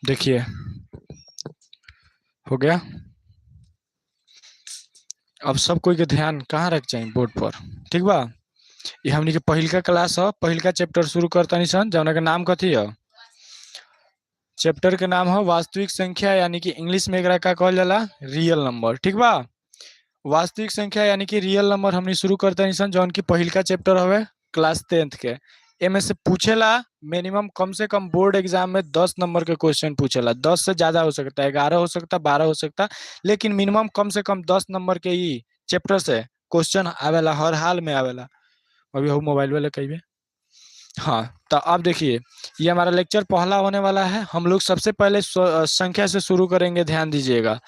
देखिए हो गया। अब सब कोई के ध्यान कहाँ रख जाए बोर्ड पर। ठीक बा। ये हमनी के पहिलका क्लास है, पहिलका चैप्टर शुरू करता नहीं सन, जौना के नाम कथी है? चैप्टर के नाम है वास्तविक संख्या, यानी कि इंग्लिश में एकरा का कहल जाला रियल नंबर। ठीक बा। वास्तविक संख्या यानी कि रियल नंबर हमनी शुरू करते हैं सन, जौन की पहिलका चैप्टर हवे क्लास 10th के। एमे से पूछेला मिनिमम कम से कम बोर्ड एग्जाम में 10 नंबर के क्वेश्चन पूछेला। 10 से ज्यादा हो सकता है, 11 हो सकता है, 12 हो सकता है, लेकिन मिनिमम कम से कम 10 नंबर के ही चैप्टर से क्वेश्चन आवेला, हर हाल में आवेला। अभी हम मोबाइल वाले कही। हाँ, तो अब देखिए ये हमारा लेक्चर पहला होने वाला है। हम लोग सबसे पहले संख्या से शुरू करेंगे, ध्यान दीजिएगा।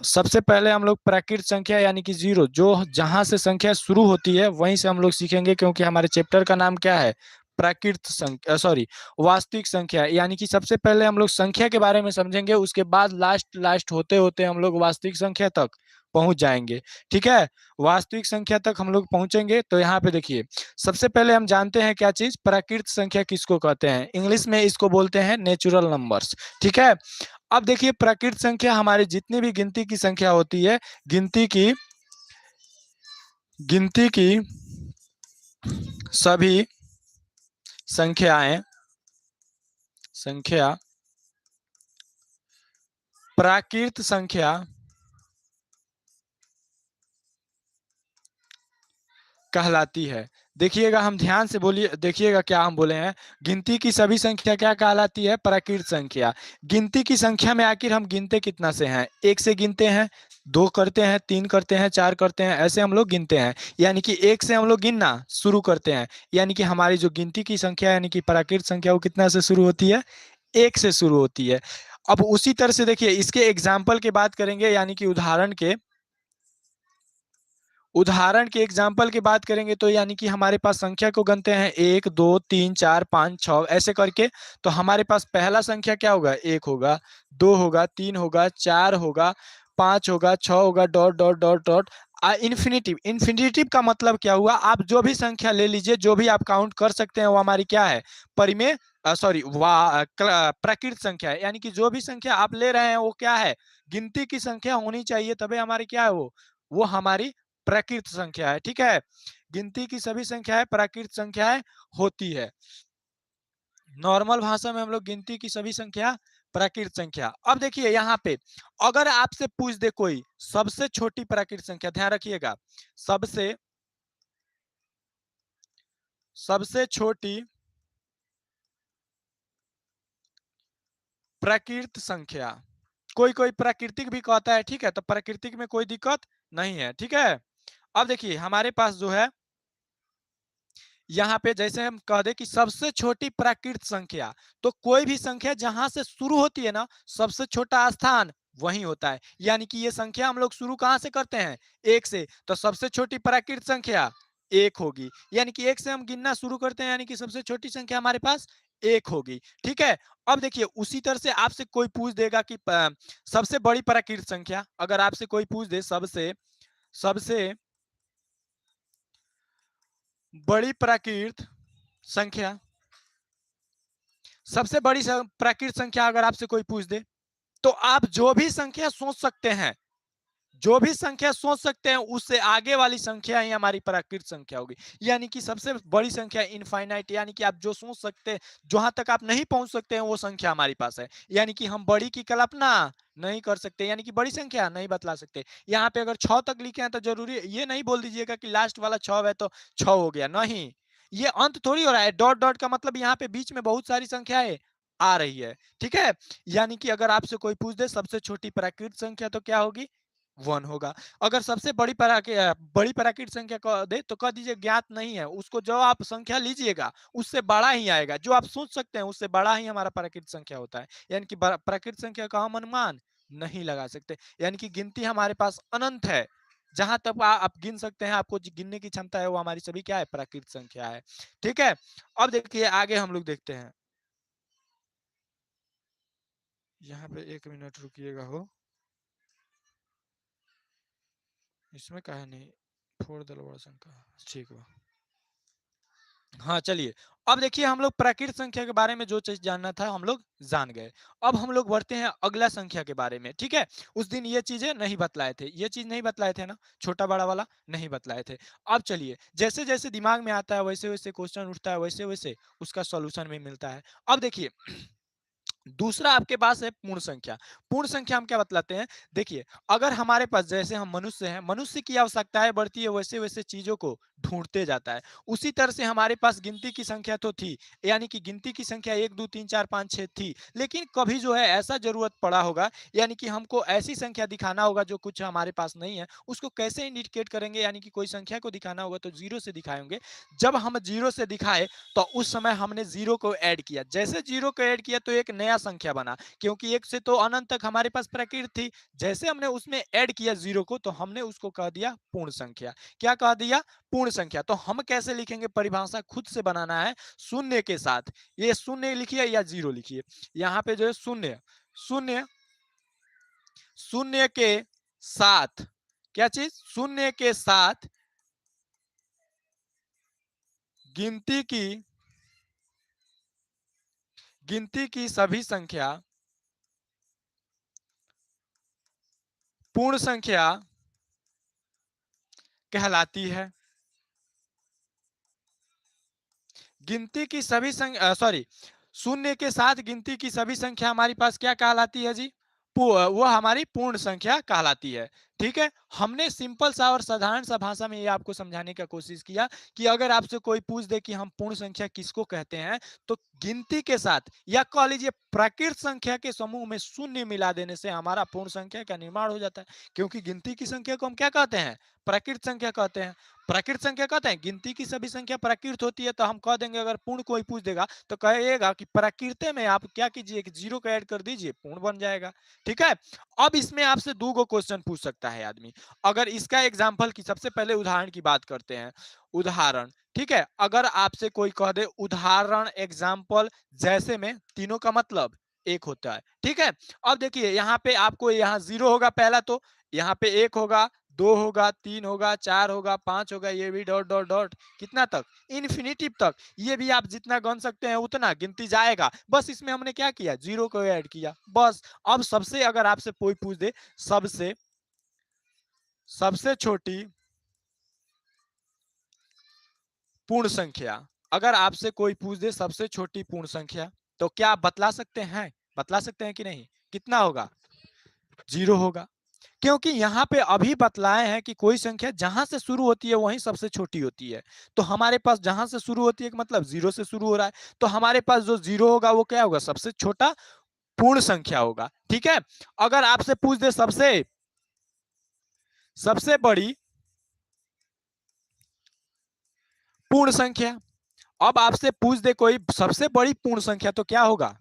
सबसे पहले हम लोग प्राकृत संख्या यानी कि जीरो, जो जहां से संख्या शुरू होती है वहीं से हम लोग सीखेंगे, क्योंकि हमारे चैप्टर का नाम क्या है? प्राकृत संख्या, सॉरी, वास्तविक संख्या। यानी कि सबसे पहले हम लोग संख्या के बारे में समझेंगे, उसके बाद लास्ट लास्ट होते होते हम लोग वास्तविक संख्या तक पहुंच जाएंगे। ठीक है। वास्तविक संख्या तक हम लोग पहुंचेंगे। तो यहाँ पे देखिए, सबसे पहले हम जानते हैं क्या चीज, प्राकृत संख्या किसको कहते हैं? इंग्लिश में इसको बोलते हैं नेचुरल नंबर्स। ठीक है। अब देखिए, प्राकृत संख्या हमारी जितनी भी गिनती की संख्या होती है, गिनती की सभी संख्या प्राकृत संख्या कहलाती है। देखिएगा, हम ध्यान से बोलिए, देखिएगा क्या हम बोले हैं। गिनती की सभी संख्या क्या कहलाती है? प्राकृत संख्या। गिनती की संख्या में आखिर हम गिनते कितना से हैं? एक से गिनते हैं, दो करते हैं, तीन करते हैं, चार करते हैं, ऐसे हम लोग गिनते हैं। यानी कि एक से हम लोग गिनना शुरू करते हैं। यानी कि हमारी जो गिनती की संख्या यानी कि प्राकृत संख्या, वो कितना से शुरू होती है? एक से शुरू होती है। अब उसी तरह से देखिए, इसके एग्जाम्पल की बात करेंगे, यानी कि उदाहरण के एग्जाम्पल की बात करेंगे, तो यानी कि हमारे पास संख्या को गनते हैं 1 2 3 4 5 6 ऐसे करके। तो हमारे पास पहला संख्या क्या होगा? 1 होगा, 2 होगा, 3 होगा, 4 होगा, 5 होगा, 6 होगा, dot dot dot dot. Infinitive, infinitive का मतलब क्या हुआ? आप जो भी संख्या ले लीजिए, जो भी आप काउंट कर सकते हैं, वो हमारी क्या है? परिमेय, सॉरी, प्राकृत संख्या है। यानी कि जो भी संख्या आप ले रहे हैं वो क्या है? गिनती की संख्या होनी चाहिए, तभी हमारी क्या है? वो हमारी प्राकृत संख्या है। ठीक है। गिनती की सभी संख्याएं प्राकृत संख्याएं होती है। नॉर्मल भाषा में हम लोग गिनती की सभी संख्या प्राकृत संख्या। अब देखिए यहाँ पे, अगर आपसे पूछ दे कोई सबसे छोटी प्राकृत संख्या, ध्यान रखिएगा, सबसे सबसे छोटी प्राकृत संख्या, कोई कोई प्राकृतिक भी कहता है। ठीक है, तो प्राकृतिक में कोई दिक्कत नहीं है। ठीक है। अब देखिए हमारे पास जो है, यहाँ पे जैसे हम कह दे कि सबसे छोटी प्राकृत संख्या, तो कोई भी संख्या जहां से शुरू होती है ना, सबसे छोटा स्थान वही होता है। यानी कि ये संख्या हम लोग शुरू कहां से करते हैं? एक से। तो सबसे छोटी प्राकृत संख्या एक होगी। यानी कि एक से हम गिनना शुरू करते हैं, यानी कि सबसे छोटी संख्या हमारे पास एक होगी। ठीक है। अब देखिए उसी तरह से आपसे कोई पूछ देगा कि सबसे बड़ी प्राकृत संख्या, अगर आपसे कोई पूछ दे सबसे सबसे बड़ी प्राकृत संख्या, सबसे बड़ी प्राकृत संख्या अगर आपसे कोई पूछ दे, तो आप जो भी संख्या सोच सकते हैं, जो भी संख्या सोच सकते हैं, उससे आगे वाली संख्या ही हमारी प्राकृत संख्या होगी। यानी कि सबसे बड़ी संख्या इनफाइनाइट, यानी कि आप जो सोच सकते हैं, जहां तक आप नहीं पहुंच सकते हैं, वो संख्या हमारे पास है। यानी कि हम बड़ी की कल्पना नहीं कर सकते, यानी कि बड़ी संख्या नहीं बतला सकते। यहाँ पे अगर 6 तक लिखे हैं, तो जरूरी ये नहीं बोल दीजिएगा कि लास्ट वाला 6 है तो 6 हो गया, नहीं। ये अंत थोड़ी हो रहा है। डॉट डॉट का मतलब यहाँ पे बीच में बहुत सारी संख्याएं आ रही है। ठीक है। यानी कि अगर आपसे कोई पूछ दे सबसे छोटी प्राकृत संख्या, तो क्या होगी? 1 होगा। अगर सबसे बड़ी प्राकृत संख्या कह दे, तो कह दीजिए ज्ञात नहीं है, उसको जो आप संख्या लीजिएगा उससे बड़ा ही आएगा। जो आप सोच सकते हैं उससे बड़ा ही हमारा प्राकृत संख्या होता है। यानी कि प्राकृत संख्या का हम अनुमान नहीं लगा सकते। यानी कि गिनती हमारे पास अनंत है। जहां तक आप गिन सकते हैं, आपको गिनने की क्षमता है, वो हमारी सभी क्या है? प्राकृत संख्या है। ठीक है। अब देखिए आगे हम लोग देखते हैं। यहाँ पे 1 मिनट रुकिएगा हो, इसमें कहा नहीं फोड़ दल बड़ा शंका। ठीक बा। हाँ चलिए, अब देखिए हम लोग प्राकृत संख्या के बारे में जो चीज जानना था हम लोग जान गए। अब हम लोग बढ़ते हैं अगला संख्या के बारे में, ठीक है। उस दिन ये चीजें नहीं बतलाए थे, ये चीज नहीं बतलाए थे ना, छोटा बड़ा वाला नहीं बतलाए थे। अब चलिए, जैसे जैसे दिमाग में आता है वैसे वैसे क्वेश्चन उठता है, वैसे वैसे उसका सॉल्यूशन भी मिलता है। अब देखिए दूसरा आपके पास है पूर्ण संख्या। पूर्ण संख्या हम क्या बतलाते हैं, देखिए अगर हमारे पास, जैसे हम मनुष्य हैं, मनुष्य की आवश्यकताएं बढ़ती है वैसे वैसे चीजों को ढूंढते जाता है। उसी तरह से हमारे पास गिनती की संख्या तो थी, यानी कि गिनती की संख्या 1 2 3 4 5 6 थी, लेकिन कभी जो है ऐसा जरूरत पड़ा होगा, यानी कि हमको ऐसी संख्या दिखाना होगा जो कुछ हमारे पास नहीं है, उसको कैसे इंडिकेट करेंगे, यानी कि कोई संख्या को दिखाना होगा तो जीरो से दिखाएंगे। जब हम जीरो से दिखाए तो उस समय हमने जीरो को ऐड किया, जैसे जीरो को ऐड किया तो एक नया संख्या बना, क्योंकि एक से तो अनंत तक हमारे पास प्रकृति थी। जैसे हमने उसमें ऐड किया जीरो को, तो हमने उसको कह दिया पूर्ण संख्या। क्या कह दिया, पूर्ण संख्या। तो हम कैसे लिखेंगे, परिभाषा खुद से बनाना है शून्य के साथ। ये शून्य लिखिए या जीरो लिखिए, यहाँ पे जो है शून्य, शून्य, शून्य के साथ, क्या चीज, शून्य के साथ गिनती की, गिनती की सभी संख्या पूर्ण संख्या कहलाती है। गिनती की सभी संख्या, सॉरी, शून्य के साथ गिनती की सभी संख्या हमारी पास क्या कहलाती है जी, वो हमारी पूर्ण संख्या कहलाती है। ठीक है, हमने सिंपल सा और साधारण सा भाषा में ये आपको समझाने का कोशिश किया कि अगर आपसे कोई पूछ दे कि हम पूर्ण संख्या किसको कहते हैं, तो गिनती के साथ या कह लीजिए प्राकृत संख्या के समूह में शून्य मिला देने से हमारा पूर्ण संख्या का निर्माण हो जाता है। क्योंकि गिनती की संख्या को हम क्या कहते हैं, प्राकृत संख्या कहते हैं। प्राकृत संख्या कहते हैं, गिनती की सभी संख्या प्राकृत होती है, तो हम कह देंगे, अगर पूर्ण कोई पूछ देगा तो कहेगा कि प्राकृत में आप क्या कीजिए, जीरो को ऐड कर दीजिए, पूर्ण बन जाएगा। ठीक है, अब इसमें आपसे दो गो क्वेश्चन पूछ सकता है आदमी। अगर इसका एग्जाम्पल की, सबसे पहले उदाहरण की बात करते हैं। उदाहरण, ठीक है, अगर आपसे कोई कह दे उदाहरण, एग्जाम्पल, जैसे में, तीनों का मतलब एक होता है। ठीक है, अब देखिए यहाँ पे आपको, यहाँ जीरो होगा पहला, तो यहाँ पे एक होगा, दो होगा, तीन होगा, चार होगा, पांच होगा, ये भी डॉट डॉट डॉट, कितना तक, इन्फिनिटिव तक। ये भी आप जितना गन सकते हैं उतना गिनती जाएगा। बस इसमें हमने क्या किया, जीरो को ऐड किया, बस। अब सबसे, अगर आपसे कोई पूछ दे सबसे, सबसे छोटी पूर्ण संख्या, अगर आपसे कोई पूछ दे सबसे छोटी पूर्ण संख्या, तो क्या आप बतला सकते हैं, बतला सकते हैं कि नहीं, कितना होगा, जीरो होगा। क्योंकि यहाँ पे अभी बतलाए हैं कि कोई संख्या जहां से शुरू होती है वहीं सबसे छोटी होती है। तो हमारे पास जहां से शुरू होती है मतलब जीरो से शुरू हो रहा है, तो हमारे पास जो जीरो होगा वो क्या होगा, सबसे छोटा पूर्ण संख्या होगा। ठीक है, अगर आपसे पूछ दे सबसे, सबसे बड़ी पूर्ण संख्या, अब आपसे पूछ दे कोई सबसे बड़ी पूर्ण संख्या, तो क्या होगा,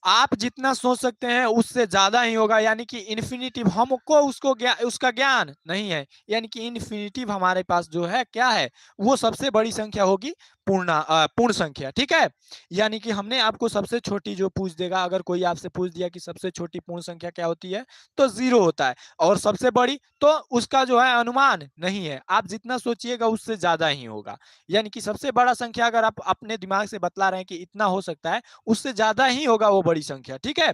आप जितना सोच सकते हैं उससे ज्यादा ही होगा, यानी कि इन्फिनिटिव। हमको उसको उसका ज्ञान नहीं है, यानी कि इन्फिनिटिव हमारे पास जो है क्या है, वो सबसे बड़ी संख्या होगी, पूर्ण संख्या। ठीक है, यानी कि हमने आपको सबसे छोटी जो पूछ देगा, अगर कोई आपसे पूछ दिया कि सबसे छोटी पूर्ण संख्या क्या होती है, तो जीरो होता है। और सबसे बड़ी, तो उसका जो है अनुमान नहीं है, आप जितना सोचिएगा उससे ज्यादा ही होगा। यानी कि सबसे बड़ा संख्या अगर आप अपने दिमाग से बतला रहे हैं कि इतना हो सकता है, उससे ज्यादा ही होगा वो बड़ी संख्या। ठीक है,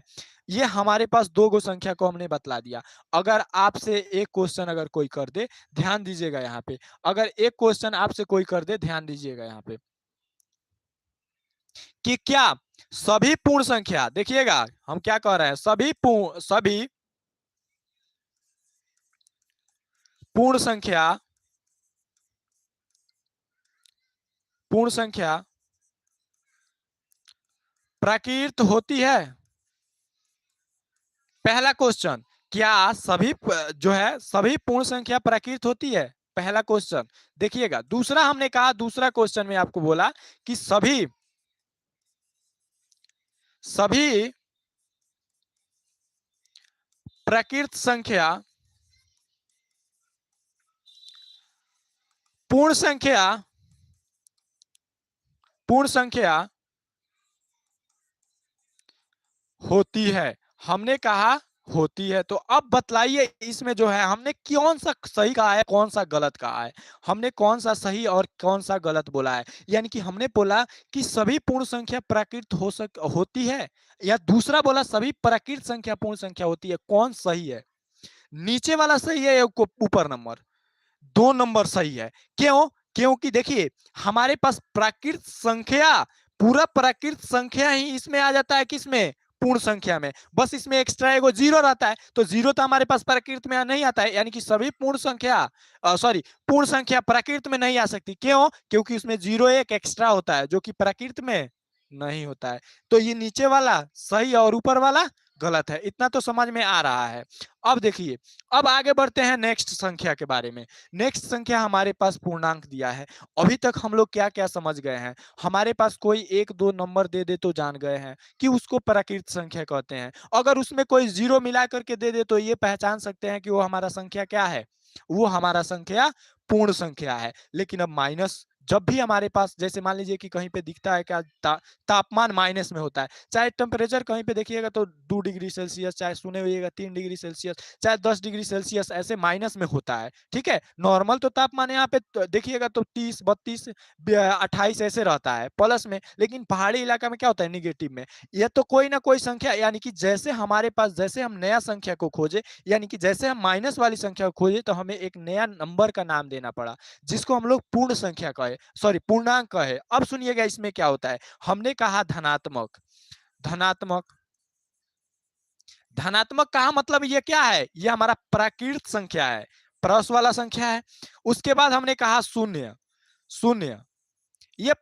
ये हमारे पास दो गो संख्या को हमने बतला दिया। अगर आपसे एक क्वेश्चन अगर कोई कर दे, ध्यान दीजिएगा यहाँ पे, अगर एक क्वेश्चन आपसे कोई कर दे, ध्यान दीजिएगा यहाँ पे, कि क्या सभी पूर्ण संख्या, देखिएगा हम क्या कह रहे हैं, सभी पूर्ण संख्या, पूर्ण संख्या प्राकृत होती है। पहला क्वेश्चन, क्या सभी जो है सभी पूर्ण संख्या प्राकृत होती है, पहला क्वेश्चन। देखिएगा दूसरा, हमने कहा दूसरा क्वेश्चन में आपको बोला कि सभी, सभी प्राकृत संख्या, पूर्ण संख्या, पूर्ण संख्या होती है। हमने कहा होती है। तो अब बतलाइए इसमें जो है हमने कौन सा सही कहा है, कौन सा गलत कहा है। हमने कौन सा सही और कौन सा गलत बोला है। यानी कि हमने बोला कि सभी पूर्ण संख्या प्राकृत होती है, या दूसरा बोला सभी प्राकृत संख्या पूर्ण संख्या होती है। कौन सही है? नीचे वाला सही है या ऊपर नंबर? 2 नंबर सही है। क्यों? क्योंकि देखिए हमारे पास प्राकृत संख्या, पूरा प्राकृत संख्या ही इसमें आ जाता है, किसमें? पूर्ण संख्या में। बस इसमें एक्स्ट्रा एगो जीरो रहता है, तो जीरो तो हमारे पास प्राकृत में नहीं आता है। यानी कि सभी पूर्ण संख्या सॉरी पूर्ण संख्या प्राकृत में नहीं आ सकती। क्यों? क्योंकि उसमें जीरो एक एक्स्ट्रा होता है जो कि प्राकृत में नहीं होता है। तो ये नीचे वाला सही और ऊपर वाला गलत है। इतना तो समझ में आ रहा है। अब देखिए, अब आगे बढ़ते हैं नेक्स्ट संख्या के बारे में। नेक्स्ट संख्या हमारे पास पूर्णांक दिया है। अभी तक हम लोग क्या क्या समझ गए हैं? हमारे पास कोई एक दो नंबर दे दे तो जान गए हैं कि उसको प्राकृत संख्या कहते हैं। अगर उसमें कोई जीरो मिला करके दे दे तो ये पहचान सकते हैं कि वो हमारा संख्या क्या है, वो हमारा संख्या पूर्ण संख्या है। लेकिन अब माइनस जब भी हमारे पास, जैसे मान लीजिए कि कहीं पे दिखता है क्या, तापमान माइनस में होता है, चाहे टेम्परेचर कहीं पे देखिएगा तो 2 डिग्री सेल्सियस, चाहे सुने होइएगा 3 डिग्री सेल्सियस, चाहे 10 डिग्री सेल्सियस, ऐसे माइनस में होता है। ठीक है, नॉर्मल तो तापमान यहाँ पे देखिएगा तो 30, 32, 28 ऐसे रहता है प्लस में। लेकिन पहाड़ी इलाका में क्या होता है, निगेटिव में। यह तो कोई ना कोई संख्या, यानी कि जैसे हमारे पास, जैसे हम नया संख्या को खोजे, यानी कि जैसे हम माइनस वाली संख्या को खोजे, तो हमें एक नया नंबर का नाम देना पड़ा जिसको हम लोग पूर्ण संख्या कहे, सॉरी पूर्णांक कहे। अब सुनिएगा इसमें क्या होता है। हमने कहा धनात्मक, धनात्मक, धनात्मक कहा मतलब ये क्या है, ये हमारा प्राकृत संख्या है, प्लस वाला संख्या है। उसके बाद हमने कहा शून्य, शून्य ये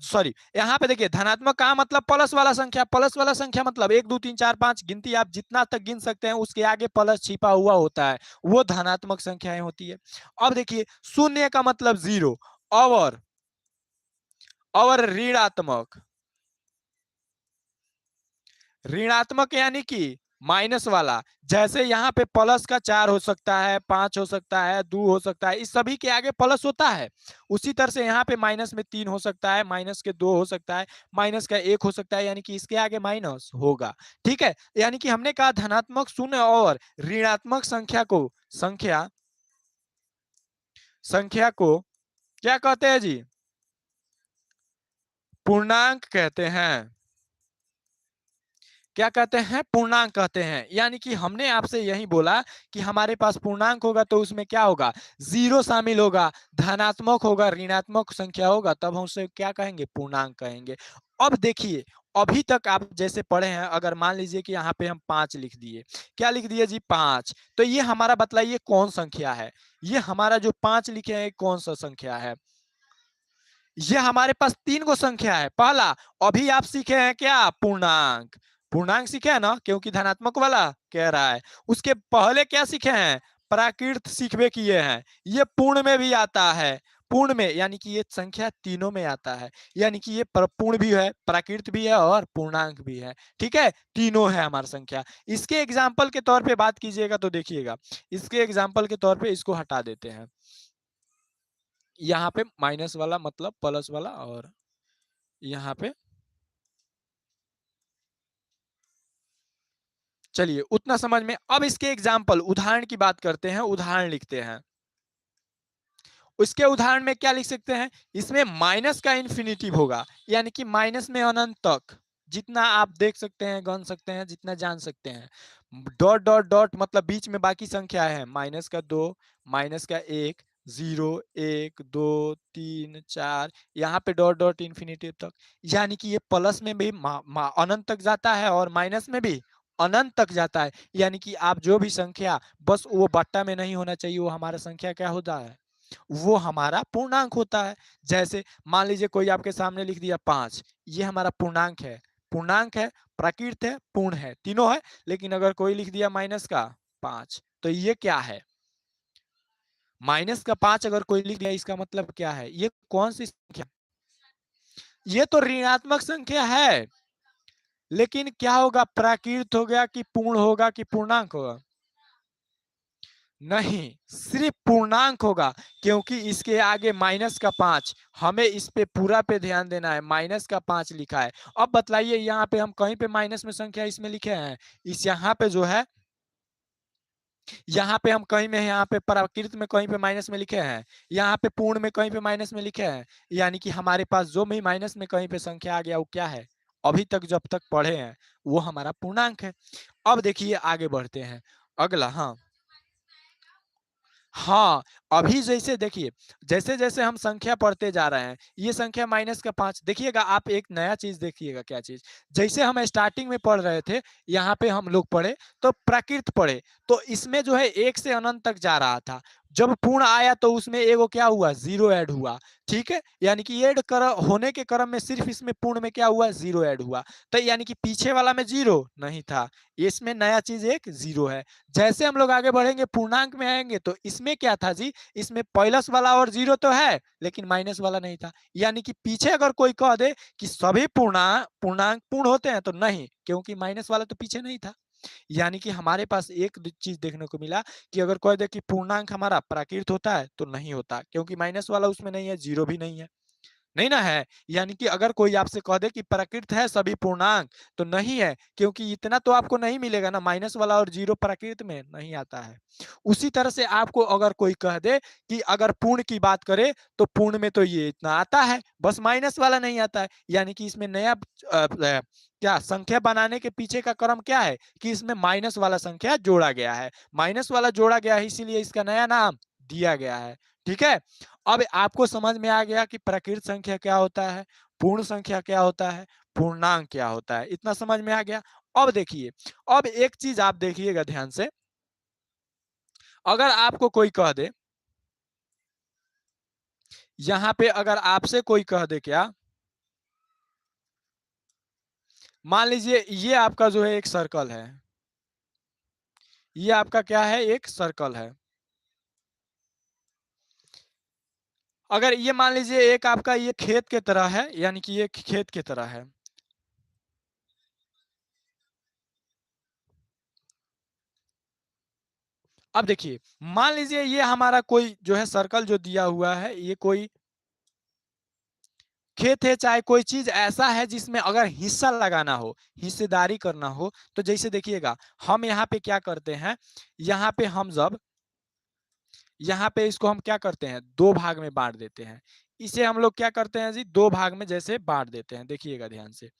सॉरी यहाँ पे देखिए धनात्मक कहा मतलब प्लस वाला संख्या, प्लस वाला संख्या मतलब 1 2 3 4 5 गिनती आप जितना तक गिन सकते हैं उसके आगे प्लस छिपा हुआ होता है, वो धनात्मक संख्याएं होती है। अब देखिए शून्य का मतलब जीरो, और ऋणात्मक, ऋणात्मक यानी कि माइनस वाला। जैसे यहाँ पे प्लस का 4 हो सकता है, 5 हो सकता है, 2 हो सकता है, इस सभी के आगे प्लस होता है। उसी तरह से यहाँ पे माइनस में 3 हो सकता है, माइनस के 2 हो सकता है, माइनस का 1 हो सकता है, यानी कि इसके आगे माइनस होगा। ठीक है, यानी कि हमने कहा धनात्मक शून्य और ऋणात्मक संख्या को, संख्या संख्या को क्या कहते हैं जी? पूर्णांक कहते हैं। क्या कहते हैं? पूर्णांक कहते हैं। यानी कि हमने आपसे यही बोला कि हमारे पास पूर्णांक होगा तो उसमें क्या होगा, जीरो शामिल होगा, धनात्मक होगा, ऋणात्मक संख्या होगा, तब हम उसे क्या कहेंगे, पूर्णांक कहेंगे। अब देखिए, अभी तक आप जैसे पढ़े हैं, अगर मान लीजिए कि यहाँ पे हम 5 लिख दिए, क्या लिख दिए जी, 5, तो ये हमारा बतलाइए कौन संख्या है? ये हमारा जो 5 लिखे हैं कौन सा संख्या है? ये हमारे पास 3 गो संख्या है। पहला, अभी आप सीखे हैं क्या, पूर्णांक, पूर्णांक सीखे हैं ना, क्योंकि धनात्मक वाला कह रहा है। उसके पहले क्या सीखे हैं, प्राकृत सीखबे किए हैं। ये पूर्ण में भी आता है, पूर्ण में, यानी कि ये संख्या तीनों में आता है। यानी कि ये पूर्ण भी है, प्राकृत भी है और पूर्णांक भी है। ठीक है, तीनों है हमारी संख्या। इसके एग्जाम्पल के तौर पे बात कीजिएगा तो देखिएगा, इसके एग्जाम्पल के तौर पे इसको हटा देते हैं। यहाँ पे माइनस वाला मतलब प्लस वाला, और यहाँ पे चलिए उतना समझ में। अब इसके एग्जाम्पल, उदाहरण की बात करते हैं, उदाहरण लिखते हैं। उसके उदाहरण में क्या लिख सकते हैं, इसमें माइनस का इन्फिनिटिव होगा, यानी कि माइनस में अनंत तक, जितना आप देख सकते हैं, गन सकते हैं, जितना जान सकते हैं। डॉट डॉट डॉट मतलब बीच में बाकी संख्या है, माइनस का 2, माइनस का 1, 0, 1, 2, 3, 4, यहाँ पे डॉट डॉट इन्फिनिटिव तक। यानी कि ये प्लस में भी अनंत तक जाता है और माइनस में भी अनंत तक जाता है। यानी कि आप जो भी संख्या, बस वो बट्टा में नहीं होना चाहिए, वो हमारा संख्या क्या होता है, वो हमारा पूर्णांक होता है। जैसे मान लीजिए कोई आपके सामने लिख दिया 5, ये हमारा पूर्णांक है, पूर्णांक है, प्राकृत है, पूर्ण है, तीनों है। लेकिन अगर कोई लिख दिया माइनस का 5, तो ये क्या है, माइनस का 5 अगर कोई लिख दिया, इसका मतलब क्या है, ये कौन सी संख्या, ये तो ऋणात्मक संख्या है। लेकिन क्या होगा, प्राकृत हो गया कि पूर्ण होगा कि पूर्णांक होगा? नहीं, सिर्फ पूर्णांक होगा, क्योंकि इसके आगे माइनस का 5, हमें इस पे पूरा पे ध्यान देना है, माइनस का 5 लिखा है। अब बतलाइए यहाँ पे हम कहीं पे माइनस में संख्या इसमें लिखे हैं, इस यहाँ पे जो है यहाँ पे हम कहीं में, यहाँ पे प्राकृत में कहीं पे माइनस में लिखे हैं, यहाँ पे पूर्ण में कहीं पे माइनस में लिखे हैं, यानी कि हमारे पास जो भी माइनस में कहीं पे संख्या आ गया वो क्या है, अभी तक जब तक पढ़े हैं वो हमारा पूर्णांक है। अब देखिए आगे बढ़ते हैं अगला। हाँ हाँ, अभी जैसे देखिए, जैसे-जैसे हम संख्या पढ़ते जा रहे हैं, ये संख्या माइनस का 5 देखिएगा, आप एक नया चीज़ देखिएगा क्या चीज़, जैसे हम स्टार्टिंग में पढ़ रहे थे, यहाँ पे हम लोग पढ़े, तो प्राकृत पढ़े, तो इसमें जो है 1 से अनंत तक जा रहा था। जब पूर्ण आया तो उसमें एगो क्या हुआ, 0 ऐड हुआ, ठीक है? यानी कि ऐड कर होने के क्रम में सिर्फ इसमें पूर्ण में क्या हुआ, 0 ऐड हुआ। तो यानी कि पीछे वाला में 0 नहीं था, इसमें नया चीज़ एक 0 है। जैसे हम लोग आगे बढ़ेंगे पूर्णांक में आएंगे तो इसमें क्या था जी, इसमें प्लस वाला और जीरो तो है लेकिन माइनस वाला नहीं था। यानी कि पीछे अगर कोई कह दे कि सभी पूर्णांक पूर्ण होते हैं तो नहीं, क्योंकि माइनस वाला तो पीछे नहीं था। यानी कि हमारे पास एक चीज देखने को मिला कि अगर कह दे कि पूर्णांक हमारा प्राकृत होता है तो नहीं होता, क्योंकि माइनस वाला उसमें नहीं है, जीरो भी नहीं है, नहीं ना है। यानी कि अगर कोई आपसे कह दे कि प्राकृत है सभी पूर्णांक तो नहीं है, क्योंकि इतना तो आपको नहीं मिलेगा ना, माइनस वाला और जीरो प्राकृत में नहीं आता है। उसी तरह से आपको अगर कोई कह दे कि अगर पूर्ण की बात करे तो पूर्ण में तो ये इतना आता है, बस माइनस वाला नहीं आता है। यानी कि इसमें नया क्या संख्या बनाने के पीछे का क्रम क्या है कि इसमें माइनस वाला संख्या जोड़ा गया है, माइनस वाला जोड़ा गया है इसीलिए इसका नया नाम दिया गया है। ठीक है, अब आपको समझ में आ गया कि प्राकृत संख्या क्या होता है, पूर्ण संख्या क्या होता है, पूर्णांक क्या होता है, इतना समझ में आ गया। अब देखिए, अब एक चीज आप देखिएगा ध्यान से, अगर आपको कोई कह दे, यहाँ पे अगर आपसे कोई कह दे क्या, मान लीजिए ये आपका जो है एक सर्कल है, ये आपका क्या है, एक सर्कल है। अगर ये मान लीजिए एक आपका ये खेत के तरह है, यानी कि ये खेत के तरह है। अब देखिए, मान लीजिए ये हमारा कोई जो है सर्कल जो दिया हुआ है, ये कोई खेत है, चाहे कोई चीज ऐसा है जिसमें अगर हिस्सा लगाना हो, हिस्सेदारी करना हो, तो जैसे देखिएगा हम यहाँ पे क्या करते हैं, यहाँ पे हम जब यहाँ पे इसको हम क्या करते हैं, दो भाग में बांट देते हैं। इसे हम लोग क्या करते हैं जी, दो भाग में जैसे बांट देते हैं, देखिएगा ध्यान से,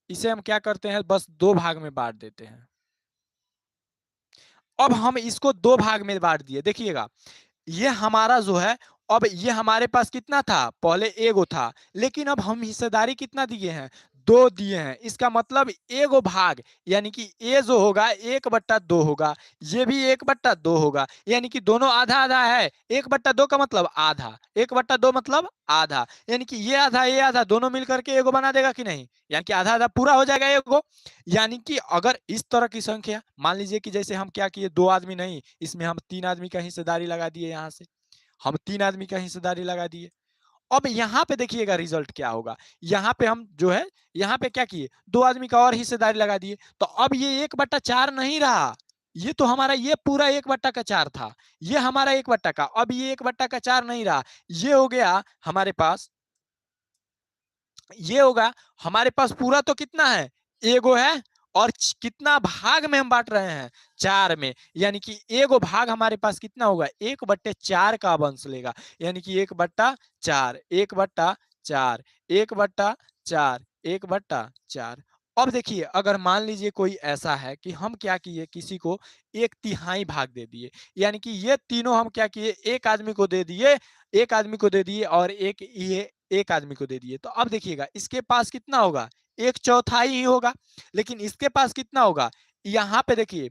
इसे हम क्या करते हैं, बस दो भाग में बांट देते हैं। अब हम इसको दो भाग में बांट दिए, देखिएगा ये हमारा जो है, अब ये हमारे पास कितना था, पहले एगो था, लेकिन अब हम हिस्सेदारी कितना दिए हैं, दो दिए हैं। इसका मतलब एगो भाग, यानी कि ए जो होगा 1/2 होगा, ये भी 1/2 होगा, यानी कि दोनों आधा आधा है। 1/2 का मतलब आधा, 1/2 मतलब आधा, यानी कि ये आधा दोनों मिलकर के एगो बना देगा कि नहीं, यानी कि आधा आधा पूरा हो जाएगा एगो। यानी कि अगर इस तरह की संख्या, मान लीजिए कि जैसे हम क्या किए, दो आदमी नहीं, इसमें हम तीन आदमी का हिस्सेदारी लगा दिए, यहाँ से हम तीन आदमी का हिस्सेदारी लगा दिए। अब यहाँ पे देखिएगा रिजल्ट क्या होगा, यहाँ पे हम जो है, यहाँ पे क्या किए, दो आदमी का और हिस्सेदारी लगा दिए, तो अब ये 1/4 नहीं रहा, ये तो हमारा ये पूरा 1/4 था, ये हमारा 1/, का अब ये 1/4 नहीं रहा, ये हो गया हमारे पास, ये होगा हमारे पास पूरा तो कितना है, एगो है, और कितना भाग में हम बांट रहे हैं, चार में, यानी कि एगो भाग हमारे पास कितना होगा, 1/4 का अंश लेगा, यानी कि 1/4, 1/4, 1/4, 1/4। अब देखिए अगर मान लीजिए कोई ऐसा है कि हम क्या किए, किसी को 1/3 भाग दे दिए, यानी कि ये तीनों हम क्या किए, एक आदमी को दे दिए, एक आदमी को दे दिए और एक ये एक आदमी को दे दिए, तो अब देखिएगा इसके पास कितना होगा, 1/4 ही होगा, लेकिन इसके पास कितना होगा, यहाँ पे देखिए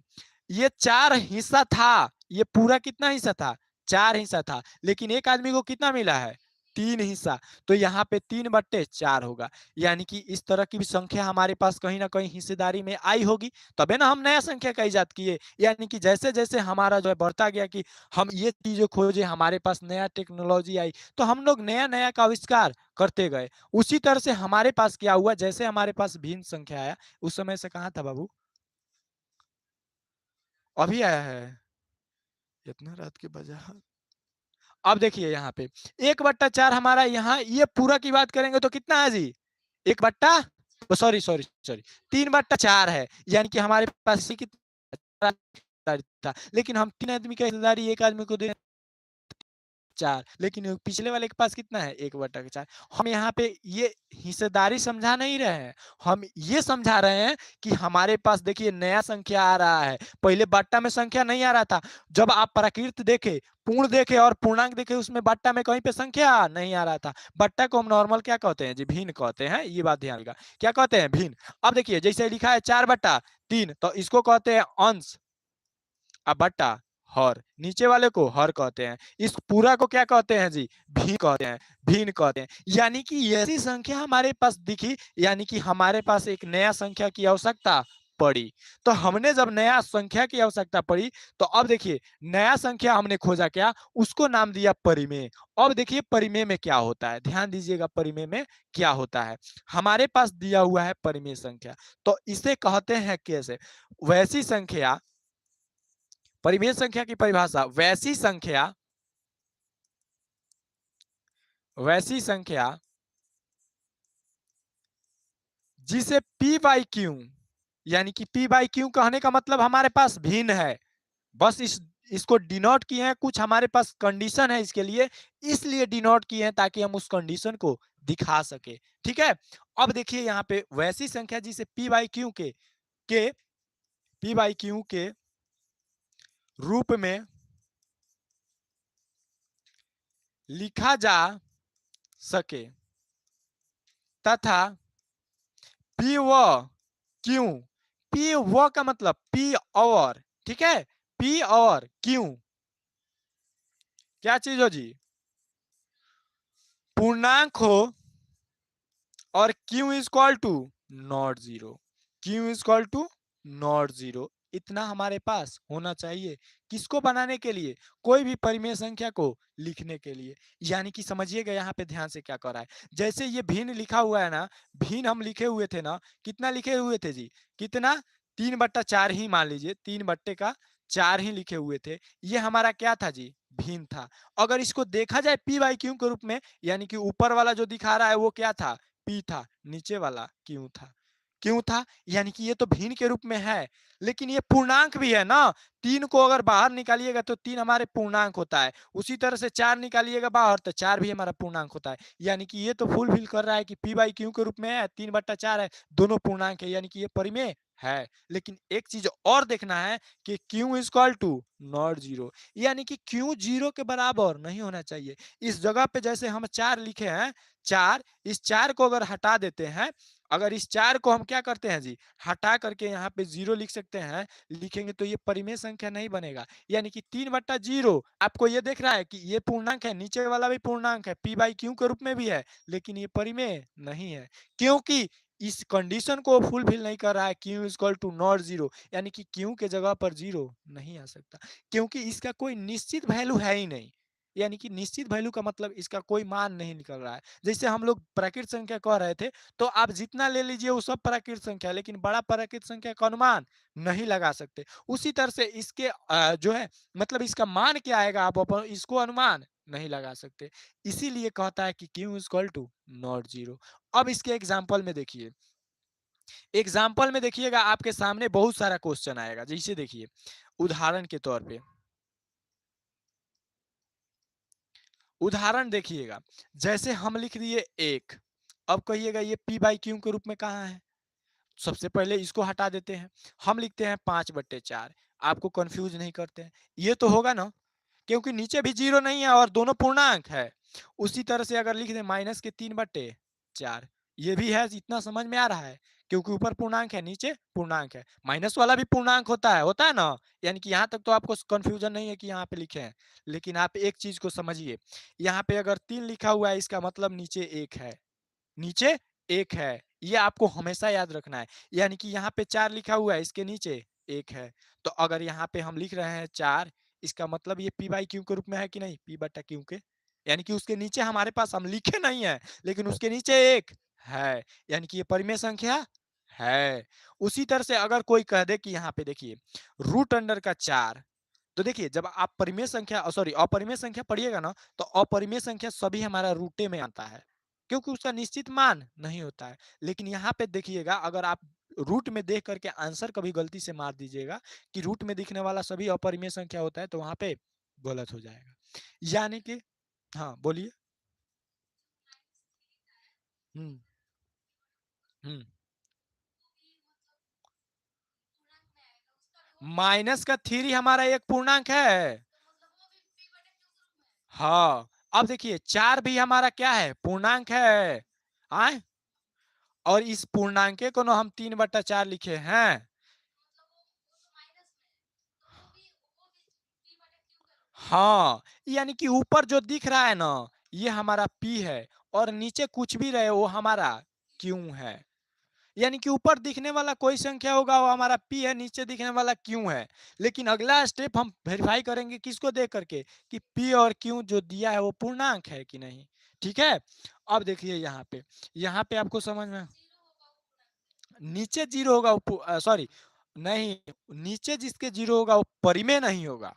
ये 4 हिस्सा था, ये पूरा कितना हिस्सा था, 4 हिस्सा था, लेकिन एक आदमी को कितना मिला है, 3 हिस्सा, तो यहाँ पे 3/4 होगा। यानी कि इस तरह की भी संख्या हमारे पास कहीं ना कहीं हिस्सेदारी में आई होगी, तबे ना हम नया संख्या का इजाद किए। यानी कि जैसे जैसे हमारा जो है बढ़ता गया कि हम ये चीजें खोजे, हमारे पास नया टेक्नोलॉजी आई, तो हम लोग नया नया का आविष्कार करते गए। उसी तरह से हमारे पास क्या हुआ, जैसे हमारे पास भिन्न संख्या आया, उस समय से कहाँ था बाबू, अभी आया है, इतना रात के बजा। अब देखिए यहाँ पे 1/4 हमारा, यहाँ ये पूरा की बात करेंगे तो कितना है जी, 1/, सॉरी सॉरी सॉरी 3/4 है, यानी कि हमारे पास कितना था, लेकिन हम 3 आदमी का हिस्सेदारी एक आदमी को दे 4, लेकिन पिछले वाले के पास कितना है 1/4। हम यहाँ पे ये हिस्सेदारी समझा नहीं रहे हैं, हम ये समझा रहे हैं कि हमारे पास देखिए नया संख्या आ रहा है, पहले बट्टा में संख्या नहीं आ रहा था। जब आप प्राकृत देखे, पूर्ण देखे और पूर्णांक देखे, उसमें बट्टा में कहीं पे संख्या नहीं आ रहा था। बट्टा को हम नॉर्मल क्या कहते हैं जी, भिन्न कहते हैं, ये बात ध्यान रखिएगा, क्या कहते हैं, भिन्न। अब देखिए जैसे लिखा है 4/3, तो इसको कहते हैं अंश, अब बट्टा हर, नीचे वाले को हर कहते हैं, इस पूरा को क्या कहते हैं जी, भिन्न कहते हैं, भिन्न कहते हैं। यानी कि ऐसी संख्या हमारे पास दिखी, यानी कि हमारे पास एक नया संख्या की आवश्यकता पड़ी। तो हमने जब नया संख्या की आवश्यकता पड़ी, तो अब देखिए नया संख्या हमने खोजा, क्या, उसको नाम दिया परिमेय। अब देखिए परिमेय में क्या होता है, ध्यान दीजिएगा, परिमेय में क्या होता है। हमारे पास दिया हुआ है परिमेय संख्या, तो इसे कहते हैं कैसे, वैसी संख्या, परिमेय संख्या की परिभाषा, वैसी संख्या जिसे p बाई क्यू, यानी कि p बाई क्यू कहने का मतलब हमारे पास भिन्न है, बस इसको डिनोट किए हैं, कुछ हमारे पास कंडीशन है इसके लिए, इसलिए डिनोट किए हैं ताकि हम उस कंडीशन को दिखा सके। ठीक है, अब देखिए यहाँ पे वैसी संख्या जिसे p बाई क्यू के p बाई क्यू के रूप में लिखा जा सके तथा पी व क्यू, पी व का मतलब पी और, ठीक है, पी और क्यू क्या चीज हो जी, पूर्णांक हो और Q is equal to not zero, Q is equal to not zero, इतना हमारे पास होना चाहिए, किसको बनाने के लिए, कोई भी परिमेय संख्या को लिखने के लिए। यानी कि समझिएगा यहाँ पे ध्यान से क्या कर रहा है, जैसे ये भिन्न लिखा हुआ है ना, भिन्न हम लिखे हुए थे ना, कितना लिखे हुए थे जी, कितना, 3/4 ही मान लीजिए, 3/4 ही लिखे हुए थे, ये हमारा क्या था जी, भिन्न था। अगर इसको देखा जाए पी बाई क्यू के रूप में, यानी कि ऊपर वाला जो दिखा रहा है वो क्या था, पी था, नीचे वाला क्यू था, क्यों था, यानी कि ये तो भिन्न के रूप में है, लेकिन ये पूर्णांक भी है ना, 3 को अगर बाहर निकालिएगा तो 3 हमारे पूर्णांक होता है, उसी तरह से 4 निकालिएगा बाहर तो 4 भी हमारा पूर्णांक होता है। यानी कि ये तो फुलफिल कर रहा है कि पी बाई क्यू के रूप में है, 3/4 है, दोनों पूर्णांक है, यानी कि ये परिमेय है। लेकिन एक चीज और देखना है कि Q is equal to not zero, यानी कि क्यू जीरो के बराबर नहीं होना चाहिए। इस जगह पे जैसे हम 4 लिखे हैं, 4, इस 4 को अगर हटा देते हैं, अगर इस 4 को हम क्या करते हैं जी, हटा करके यहाँ पे 0 लिख सकते हैं, लिखेंगे तो ये परिमेय संख्या नहीं बनेगा। यानी कि 3/0 आपको ये देख रहा है कि ये पूर्णांक है, नीचे वाला भी पूर्णांक है, p बाई क्यू के रूप में भी है, लेकिन ये परिमेय नहीं है, क्योंकि इस कंडीशन को फुलफिल नहीं कर रहा है, Q is equal to not zero, यानी कि क्यू के जगह पर 0 नहीं आ सकता, क्योंकि इसका कोई निश्चित वैल्यू है ही नहीं। यानी कि निश्चित वैल्यू का मतलब इसका कोई मान नहीं निकल रहा है। जैसे हम लोग प्राकृत संख्या कह रहे थे, तो आप जितना ले लीजिए वो सब प्राकृत संख्या, लेकिन बड़ा प्राकृत संख्या का अनुमान नहीं लगा सकते। उसी तरह से इसके जो है मतलब इसका मान क्या आएगा, आप इसको अनुमान नहीं लगा सकते, इसीलिए कहता है कि Q is equal to not zero. अब इसके एग्जाम्पल में देखिए, एग्जाम्पल में देखिएगा आपके सामने बहुत सारा क्वेश्चन आएगा, जैसे देखिए उदाहरण के तौर पे, उदाहरण देखिएगा, जैसे हम लिख दिए 1, अब कहिएगा ये p बाई क्यू के रूप में कहाँ है, सबसे पहले इसको हटा देते हैं, हम लिखते हैं 5/4, आपको कंफ्यूज नहीं करते हैं, ये तो होगा ना, क्योंकि नीचे भी 0 नहीं है और दोनों पूर्णांक है। उसी तरह से अगर लिख दें -3/4, ये भी है, इतना समझ में आ रहा है, क्योंकि ऊपर पूर्णांक है नीचे पूर्णांक है, माइनस वाला भी पूर्णांक होता है ना, यानी कि यहाँ तक तो आपको कंफ्यूजन नहीं है कि यहाँ पे लिखे हैं। लेकिन आप एक चीज को समझिए, यहाँ पे अगर 3 लिखा हुआ है, इसका मतलब नीचे 1 है, नीचे 1 है, ये आपको हमेशा याद रखना है। यानी कि यहाँ पे 4 लिखा हुआ है, इसके नीचे 1 है, तो अगर यहाँ पे हम लिख रहे हैं 4, इसका मतलब ये p बाई क्यू के रूप में है कि नहीं, p बटा क्यू के, यानी कि उसके नीचे हमारे पास हम लिखे नहीं है, लेकिन उसके नीचे 1 है, यानी कि ये परिमेय संख्या है। उसी तरह से अगर कोई कह दे कि यहाँ पे देखिए रूट अंडर का 4, तो देखिए जब आप परिमेय संख्या सॉरी अपरिमेय संख्या पढ़िएगा ना, तो अपरिमेय संख्या सभी हमारा रूटे में आता है, क्योंकि उसका निश्चित मान नहीं होता है। लेकिन यहाँ पे देखिएगा, अगर आप रूट में देख करके आंसर कभी गलती से मार दीजिएगा कि रूट में दिखने वाला सभी अपरिमेय संख्या होता है, तो वहां पे गलत हो जाएगा। यानी कि हाँ बोलिए। हम्म। हम्म। माइनस का थ्री हमारा एक पूर्णांक है। हाँ, अब देखिए चार भी हमारा क्या है, पूर्णांक है। आए, और इस पूर्णांके को ना हम 3/4 लिखे हैं। हाँ, यानी कि ऊपर जो दिख रहा है ना, ये हमारा पी है, और नीचे कुछ भी रहे वो हमारा क्यू है। यानी कि ऊपर दिखने वाला कोई संख्या होगा वो हमारा पी है, नीचे दिखने वाला क्यू है। लेकिन अगला स्टेप हम वेरीफाई करेंगे किसको देख करके, कि पी और क्यू जो दिया है वो पूर्णांक है कि नहीं। ठीक है, अब देखिए यहाँ पे आपको समझ में, नीचे जीरो होगा, सॉरी नहीं, नीचे जिसके जीरो होगा वो परिमेय नहीं होगा।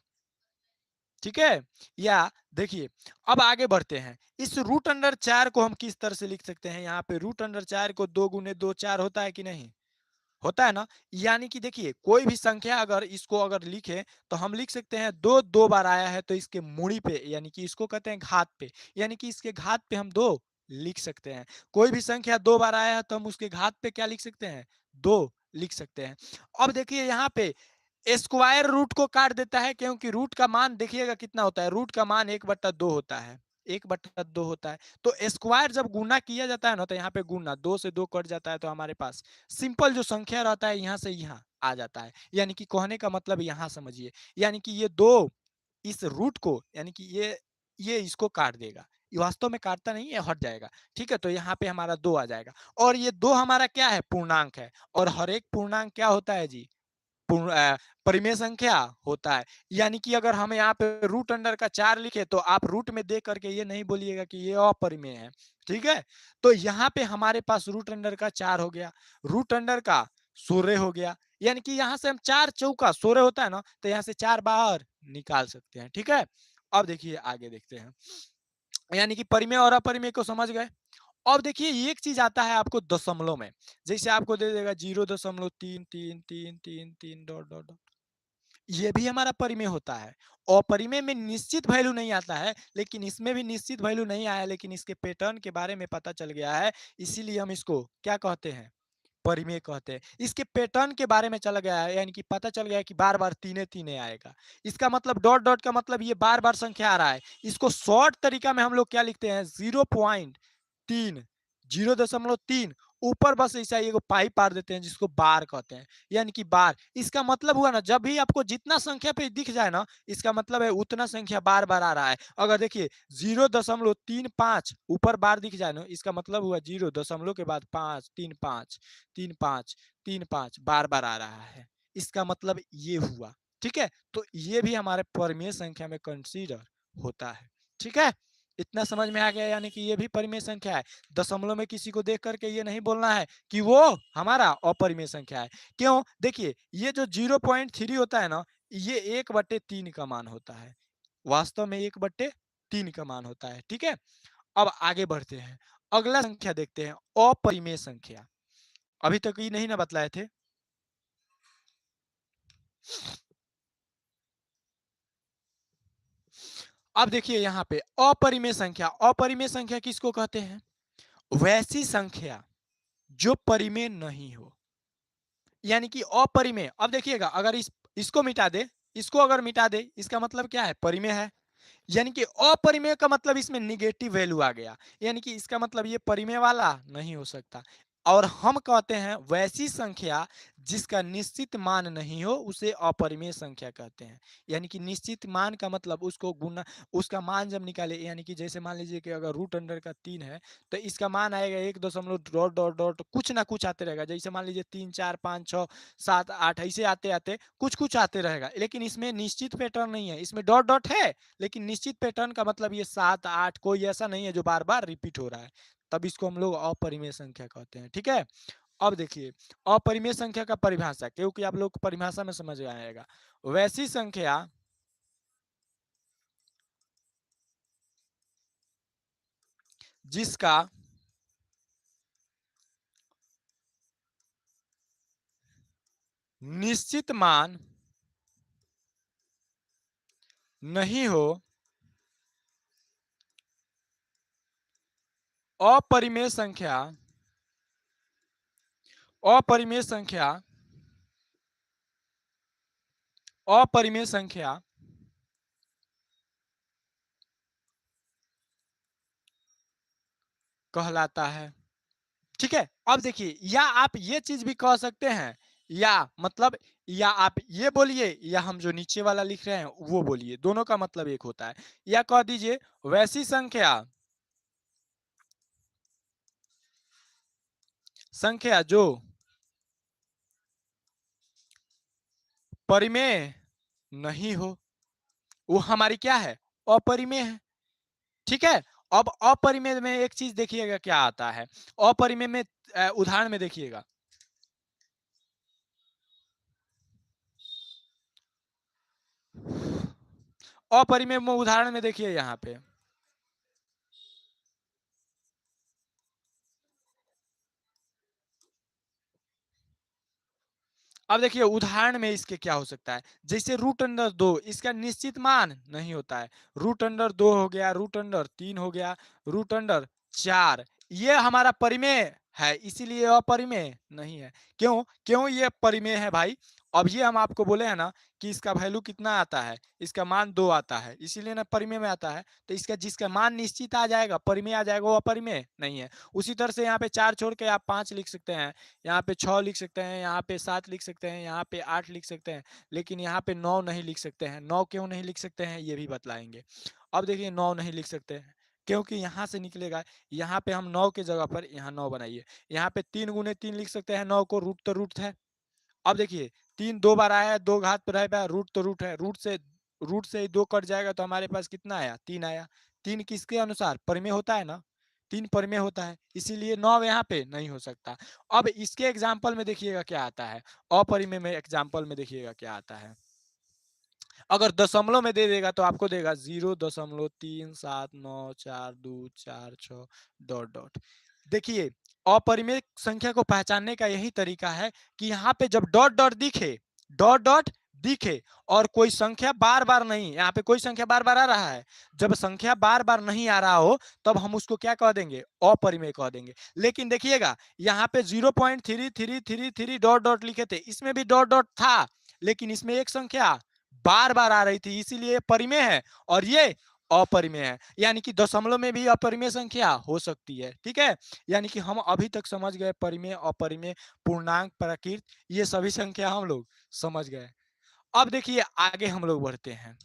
ठीक है, या देखिए, अब आगे बढ़ते हैं। इस रूट अंडर 4 को हम किस तरह से लिख सकते हैं, यहाँ पे रूट अंडर 4 को 2 गुने 2 4 होता है कि नहीं, होता है ना। यानी कि देखिए कोई भी संख्या अगर इसको अगर लिखे तो हम लिख सकते हैं दो दो बार आया है तो इसके मूड़ी पे, यानी कि इसको कहते हैं घात पे, यानी कि इसके घात पे हम दो लिख सकते हैं। कोई भी संख्या दो बार आया है तो हम उसके घात पे क्या लिख सकते हैं, दो लिख सकते हैं। अब देखिए यहाँ पे स्क्वायर रूट को काट देता है, क्योंकि रूट का मान देखिएगा कितना होता है, रूट का मान 1/2 होता है, 1/2 होता है। तो स्क्वायर जब गुना किया जाता है ना, तो यहाँ पे गुना, 2 से 2 कट जाता है, तो हमारे पास सिंपल जो संख्या रहता है यहाँ से यहाँ आ जाता है। यानी कि कहने का मतलब यहाँ समझिए, यानी कि ये दो इस रूट को, यानी कि ये इसको काट देगा, ये वास्तव में काटता नहीं है, हट जाएगा। ठीक है, तो यहाँ पे हमारा दो आ जाएगा, और ये दो हमारा क्या है, पूर्णांक है। और हर एक पूर्णांक क्या होता है जी, परिमेय संख्या होता है। यानी कि अगर हम यहाँ पे रूट अंडर का 4 लिखे तो आप रूट में देख करके ये नहीं बोलिएगा कि ये अपरिमेय है। ठीक है, तो यहाँ पे हमारे पास रूट अंडर का 4 हो गया, रूट अंडर का 16 हो गया। यानी कि यहाँ से हम 4 चौका 16 होता है ना, तो यहाँ से 4 बाहर निकाल सकते हैं। ठीक है, अब देखिए आगे देखते हैं, यानी कि परिमेय और अपरिमेय को समझ गए। अब देखिए एक चीज आता है आपको दशमलव में, जैसे आपको दे देगा 0.33333 डॉट डॉट डॉट, ये भी हमारा परिमेय होता है। अपरिमेय में निश्चित वैल्यू नहीं आता है, लेकिन इसमें भी निश्चित वैल्यू नहीं आया, लेकिन इसके पैटर्न के बारे में पता चल गया है, इसीलिए हम इसको क्या कहते हैं, परिमेय कहते हैं। इसके पैटर्न के बारे में चल गया है, यानी कि पता चल गया है कि बार बार तीने तीने आएगा। इसका मतलब डॉट डॉट का मतलब ये बार बार संख्या आ रहा है। इसको शॉर्ट तरीका में हम लोग क्या लिखते हैं, 0.3, 0.3, ऊपर बस ऐसा एगो पाई पार देते हैं जिसको बार कहते हैं। यानी कि बार, इसका मतलब हुआ ना, जब भी आपको जितना संख्या पे दिख जाए ना, इसका मतलब है उतना संख्या बार बार आ रहा है। अगर देखिए 0.35 ऊपर बार दिख जाए ना, इसका मतलब हुआ 0 दशमलव के बाद 5, 3 5, 3 5, 3 5 बार बार आ रहा है, इसका मतलब ये हुआ। ठीक है, तो ये भी हमारे परिमेय संख्या में कंसीडर होता है। ठीक है, इतना समझ में आ गया, यानी कि ये भी परिमेय संख्या है। दशमलव में किसी को देख करके ये नहीं बोलना है कि वो हमारा अपरिमेय संख्या है। क्यों, देखिए ये जो 0.3 होता है ना, ये 1/3 का मान होता है, वास्तव में 1/3 का मान होता है। ठीक है, अब आगे बढ़ते हैं, अगला संख्या देखते हैं, अपरिमेय संख्या। अभी तक ये नहीं ना बतलाए थे। अब देखिए यहाँ पे अपरिमेय संख्या, अपरिमेय संख्या किसको कहते हैं, वैसी संख्या जो परिमेय नहीं हो, यानी कि अपरिमेय। अब देखिएगा, अगर इसको मिटा दे, इसको अगर मिटा दे, इसका मतलब क्या है, परिमेय है। यानी कि अपरिमेय का मतलब इसमें निगेटिव वैल्यू आ गया, यानी कि इसका मतलब ये परिमेय वाला नहीं हो सकता। और हम कहते हैं वैसी संख्या जिसका निश्चित मान नहीं हो उसे अपरिमेय संख्या कहते हैं। यानी कि निश्चित मान का मतलब उसको गुना, उसका मान जब निकाले, यानी कि जैसे मान लीजिए कि अगर रूट अंडर का 3 है, तो इसका मान आएगा 1 डॉट डॉट डॉट कुछ ना कुछ आते रहेगा। जैसे मान लीजिए 3 4 5 6 7 8 ऐसे आते आते कुछ कुछ आते रहेगा, लेकिन इसमें निश्चित पैटर्न नहीं है, इसमें डॉट डॉट है लेकिन निश्चित पैटर्न का मतलब ये 7 8 कोई ऐसा नहीं है जो बार बार रिपीट हो रहा है, तब इसको हम लोग अपरिमेय संख्या कहते हैं। ठीक है, अब देखिए अपरिमेय संख्या का परिभाषा, क्योंकि आप लोग परिभाषा में समझ आएगा, वैसी संख्या जिसका निश्चित मान नहीं हो, अपरिमेय संख्या, अपरिमेय संख्या, अपरिमेय संख्या कहलाता है। ठीक है, अब देखिए, या आप ये चीज भी कह सकते हैं, या मतलब, या आप ये बोलिए, या हम जो नीचे वाला लिख रहे हैं वो बोलिए, दोनों का मतलब एक होता है। या कह दीजिए वैसी संख्या, संख्या जो परिमेय नहीं हो, वो हमारी क्या है, अपरिमेय है। ठीक है, अब अपरिमेय में एक चीज देखिएगा क्या आता है, अपरिमेय में उदाहरण में देखिएगा, अपरिमेय में उदाहरण में देखिए यहाँ पे, अब देखिए उदाहरण में इसके क्या हो सकता है, जैसे रूट अंडर 2, इसका निश्चित मान नहीं होता है। रूट अंडर 2 हो गया, रूट अंडर 3 हो गया, रूट अंडर 4, ये हमारा परिमेय है, इसीलिए अपरिमेय नहीं है। क्यों क्यों ये परिमेय है भाई, अब ये हम आपको बोले हैं ना कि इसका वैल्यू कितना आता है, इसका मान 2 आता है, इसीलिए ना परिमेय में आता है। तो इसका जिसका मान निश्चित आ जाएगा, परिमेय आ जाएगा, वो अपरिमेय नहीं है। उसी तरह से यहाँ पे 4 छोड़ के आप 5 लिख सकते हैं, यहाँ पे 6 लिख सकते हैं, यहाँ पे 7 लिख सकते हैं, यहाँ पे 8 लिख सकते हैं, लेकिन यहाँ पे 9 नहीं लिख सकते हैं। 9 क्यों नहीं लिख सकते हैं ये भी बतलाएंगे। अब देखिए 9 नहीं लिख सकते हैं क्योंकि यहाँ से निकलेगा, यहाँ पे हम 9 के जगह पर यहाँ 9 बनाइए, यहाँ पे 3 गुने 3 लिख सकते हैं, 9 को, रूट तो रूट है। अब देखिए 3 दो बार आया है, 2 घात पर रहेगा, रूट तो रूट है, रूट से 2 कट जाएगा तो हमारे पास कितना आया, 3 आया। 3 किसके अनुसार, परिमेय होता है ना, 3 परिमेय होता है, इसीलिए 9 यहाँ पे नहीं हो सकता। अब इसके एग्जाम्पल में देखिएगा क्या आता है, अपरिमेय में एग्जाम्पल में देखिएगा क्या आता है। अगर दशमलव में दे देगा तो आपको देगा 0.379426 डॉट डॉट। देखिए अपरिमेय संख्या को पहचानने का यही तरीका है कि यहाँ पे जब डॉट डॉट दिखे, डॉट डॉट दिखे और कोई संख्या बार बार नहीं, यहाँ पे कोई संख्या बार बार आ रहा है, जब संख्या बार बार नहीं आ रहा हो तब हम उसको क्या कह देंगे, अपरिमेय कह देंगे। लेकिन देखिएगा यहाँ पे 0.3333 डॉट डॉट लिखे थे, इसमें भी डॉट डॉट था, लेकिन इसमें एक संख्या बार बार आ रही थी, इसीलिए परिमेय है, और ये अपरिमेय है। यानी कि दशमलव में भी अपरिमेय संख्या हो सकती है। ठीक है, यानी कि हम अभी तक समझ गए परिमेय, अपरिमेय, पूर्णांक, प्राकृत, ये सभी संख्या हम लोग समझ गए। अब देखिए आगे हम लोग बढ़ते हैं,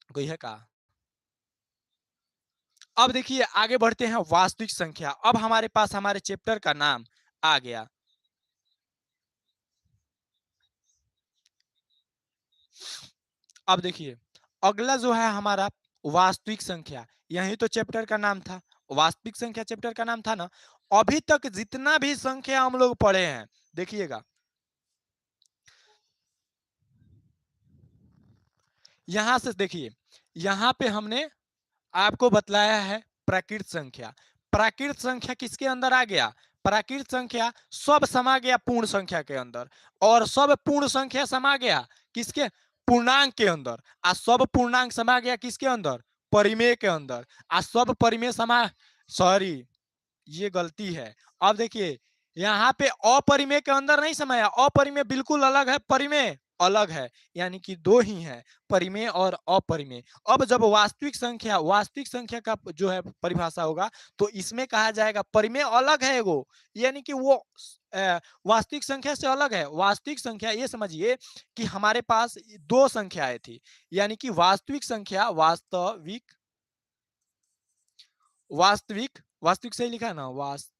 कोई है का, अब देखिए आगे बढ़ते हैं वास्तविक संख्या। अब हमारे पास हमारे चैप्टर का नाम आ गया। अब देखिए अगला जो है हमारा वास्तविक संख्या, यही तो चैप्टर का नाम था, वास्तविक संख्या चैप्टर का नाम था ना। अभी तक जितना भी संख्या हम लोग पढ़े हैं, देखिएगा यहां से देखिए, यहां पे हमने आपको बतलाया है प्राकृत संख्या। प्राकृत संख्या किसके अंदर आ गया, प्राकृत संख्या सब समा गया पूर्ण संख्या के अंदर, और सब पूर्ण संख्या समा गया किसके, पूर्णांक के अंदर, आ सब पूर्णांक समा गया किसके अंदर, परिमेय के अंदर, आ सब परिमेय समा, सॉरी ये गलती है। अब देखिए यहाँ पे अपरिमेय के अंदर नहीं समाया, अपरिमेय बिल्कुल अलग है, परिमेय अलग है, यानी कि दो ही है, परिमेय और अपरिमेय। अब जब वास्तविक संख्या, वास्तविक संख्या का जो है परिभाषा होगा तो इसमें कहा जाएगा परिमेय अलग है एगो, यानी कि वो वास्तविक संख्या से अलग है। वास्तविक संख्या ये समझिए कि हमारे पास दो संख्याएं थी, यानी कि वास्तविक संख्या, वास्तविक, वास्तविक, वास्तविक सही लिखा है ना, वास्तविक,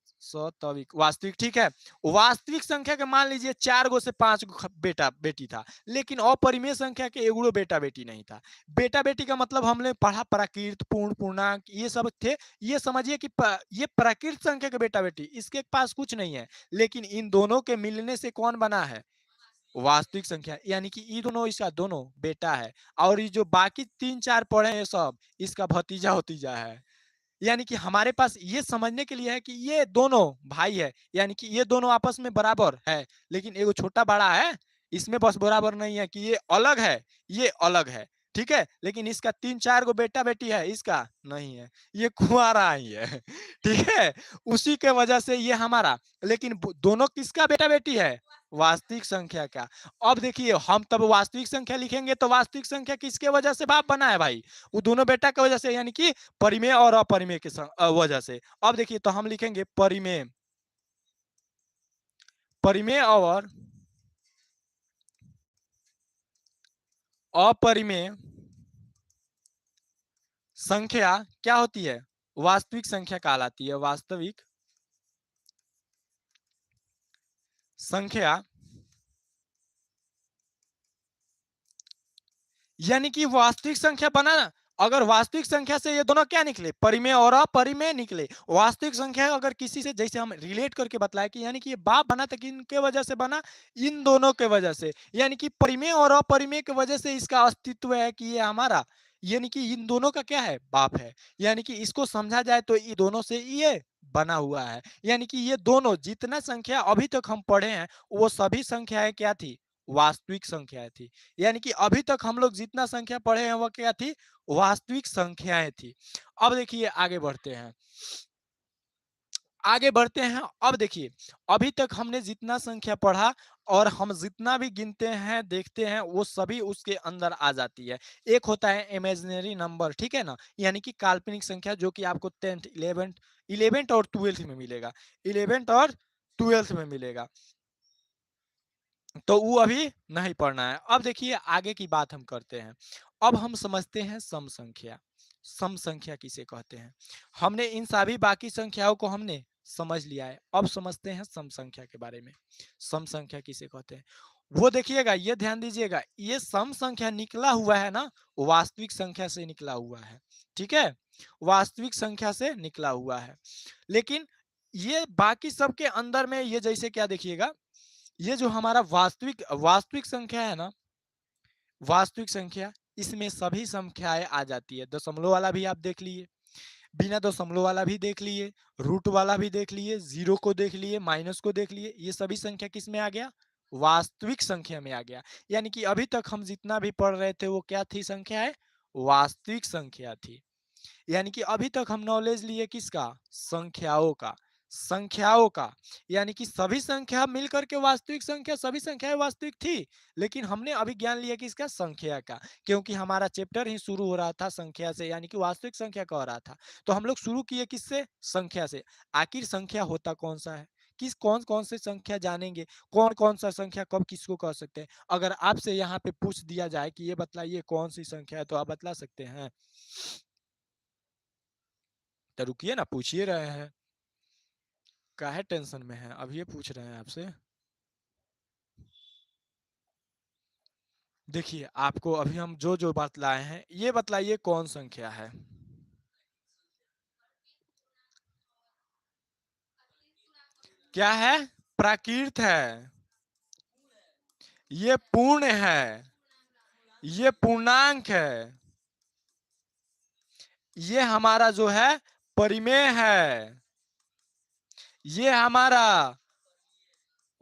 वास्तविक, ठीक है। वास्तविक संख्या के मान लीजिए 4 गो से 5 गो बेटा बेटी था, लेकिन अपरिमेय संख्या के एगो बेटा बेटी नहीं था। बेटा बेटी का मतलब हमने पढ़ा प्राकृत, पूर्ण, पूर्णांक, ये सब थे। ये समझिए कि ये प्राकृत संख्या के बेटा बेटी, इसके पास कुछ नहीं है, लेकिन इन दोनों के मिलने से कौन बना है, वास्तविक संख्या, यानी कि ये दोनों, इसका दोनों बेटा है, और ये जो बाकी 3 4 पढ़े हैं सब इसका भतीजा भतीजा है। यानी कि हमारे पास ये समझने के लिए है कि ये दोनों भाई है, यानी कि ये दोनों आपस में बराबर है, लेकिन एगो छोटा बड़ा है, इसमें बस बराबर नहीं है कि ये अलग है, ये अलग है, ठीक है, लेकिन इसका 3-4 गो बेटा बेटी है, इसका नहीं है, ये कुंवारा ही है ठीक है, उसी के वजह से ये हमारा, लेकिन दोनों किसका बेटा बेटी है, वास्तविक संख्या का। अब देखिए हम तब वास्तविक संख्या लिखेंगे तो वास्तविक संख्या किसके वजह से बाप बना है भाई, वो दोनों बेटा की वजह से, यानी कि परिमेय और अपरिमेय के वजह से। अब देखिए तो हम लिखेंगे परिमेय, परिमेय और अपरिमेय संख्या क्या होती है, वास्तविक संख्या कहलाती है, वास्तविक संख्या, यानी कि वास्तविक संख्या बना ना, अगर वास्तविक संख्या से ये दोनों क्या निकले, परिमेय और अपरिमेय निकले, वास्तविक संख्या अगर किसी से, जैसे हम रिलेट करके बतलाए कि यानी कि ये बाप बना था किनके वजह से बना, इन दोनों के वजह से, यानी कि परिमेय और अपरिमेय की वजह से इसका अस्तित्व है कि ये हमारा, यानी कि इन दोनों का क्या है, बाप है, यानी कि इसको समझा जाए तो ये दोनों से ये बना हुआ है, यानी कि ये दोनों जितना संख्या अभी तक हम पढ़े हैं वो सभी संख्याएं क्या थी, वास्तविक संख्याएं थी, यानी कि अभी तक हम लोग जितना संख्या पढ़े हैं वो क्या थी, वास्तविक संख्याएं थी। अब देखिए आगे बढ़ते हैं, आगे बढ़ते हैं, अब देखिए अभी तक हमने जितना संख्या पढ़ा और हम जितना भी गिनते हैं देखते हैं वो सभी उसके अंदर आ जाती है। एक होता है इमेजिनरी नंबर, ठीक है ना, यानी कि काल्पनिक संख्या, जो कि आपको 10th 11th 11th और 12th में मिलेगा, 11th और 12th में मिलेगा, तो वो अभी नहीं पढ़ना है। अब देखिए आगे की बात हम करते हैं, अब हम समझते हैं सम संख्या, सम संख्या किसे कहते हैं, हमने इन सभी बाकी संख्याओं को हमने समझ लिया है, अब समझते हैं सम संख्या के बारे में, सम संख्या किसे कहते हैं, वो देखिएगा, ये ध्यान दीजिएगा, ये सम संख्या निकला हुआ है ना, वास्तविक संख्या से निकला हुआ है, ठीक है, वास्तविक संख्या से निकला हुआ है, लेकिन ये बाकी सब के अंदर में ये जैसे क्या देखिएगा, ये जो हमारा वास्तविक वास्तविक संख्या है ना, वास्तविक संख्या, इसमें सभी संख्याएं आ जाती है, दशमलव वाला भी आप देख लिए, बिना दशमलव वाला भी देख लिए, रूट वाला भी देख लिए, जीरो को देख लिए, माइनस को देख लिए, ये सभी संख्या किस में आ गया, वास्तविक संख्या में आ गया, यानी कि अभी तक हम जितना भी पढ़ रहे थे वो क्या थी, संख्या है, वास्तविक संख्या थी, यानी कि अभी तक हम नॉलेज लिए किसका, संख्याओं का, संख्याओं का, यानी कि सभी संख्या मिलकर के वास्तविक संख्या, सभी संख्याएं वास्तविक थी, लेकिन हमने अभी ज्ञान लिया किसका, संख्या का, क्योंकि हमारा चैप्टर ही शुरू हो रहा था संख्या से, यानी कि वास्तविक संख्या कह रहा था, तो हम लोग शुरू किए किससे, संख्या से, आखिर संख्या होता कौन सा है, किस कौन कौन से संख्या जानेंगे, कौन कौन सा संख्या कब किसको कह सकते हैं, अगर आपसे यहाँ पे पूछ दिया जाए कि ये बतलाइए कौन सी संख्या है, तो आप बतला सकते हैं, तो रुकिए ना, पूछिए रहे हैं, काहे टेंशन में है, अब ये पूछ रहे हैं आपसे, देखिए आपको अभी हम जो जो बतलाए हैं, ये बतलाइए कौन संख्या है, क्या है, प्राकृत है, ये पूर्ण है, ये पूर्णांक है, ये हमारा जो है परिमेय है, ये हमारा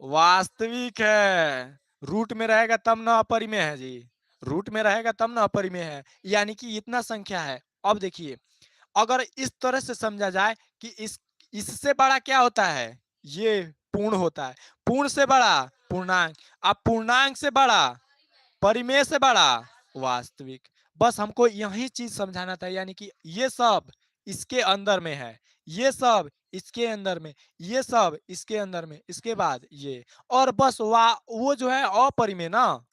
वास्तविक है, रूट में रहेगा तब ना अपरिमेय है जी, रूट में रहेगा तब ना अपरिमेय है, यानी कि इतना संख्या है। अब देखिए अगर इस तरह से समझा जाए कि इससे बड़ा क्या होता है, ये पूर्ण होता है, पूर्ण से बड़ा पूर्णांक, अब पूर्णांक से बड़ा परिमेय से बड़ा वास्तविक, बस हमको यही चीज समझाना था, यानी कि ये सब इसके अंदर में है, ये सब इसके अंदर में, ये सब इसके अंदर में, इसके बाद ये, और बस वो जो है अपरिमेय ना,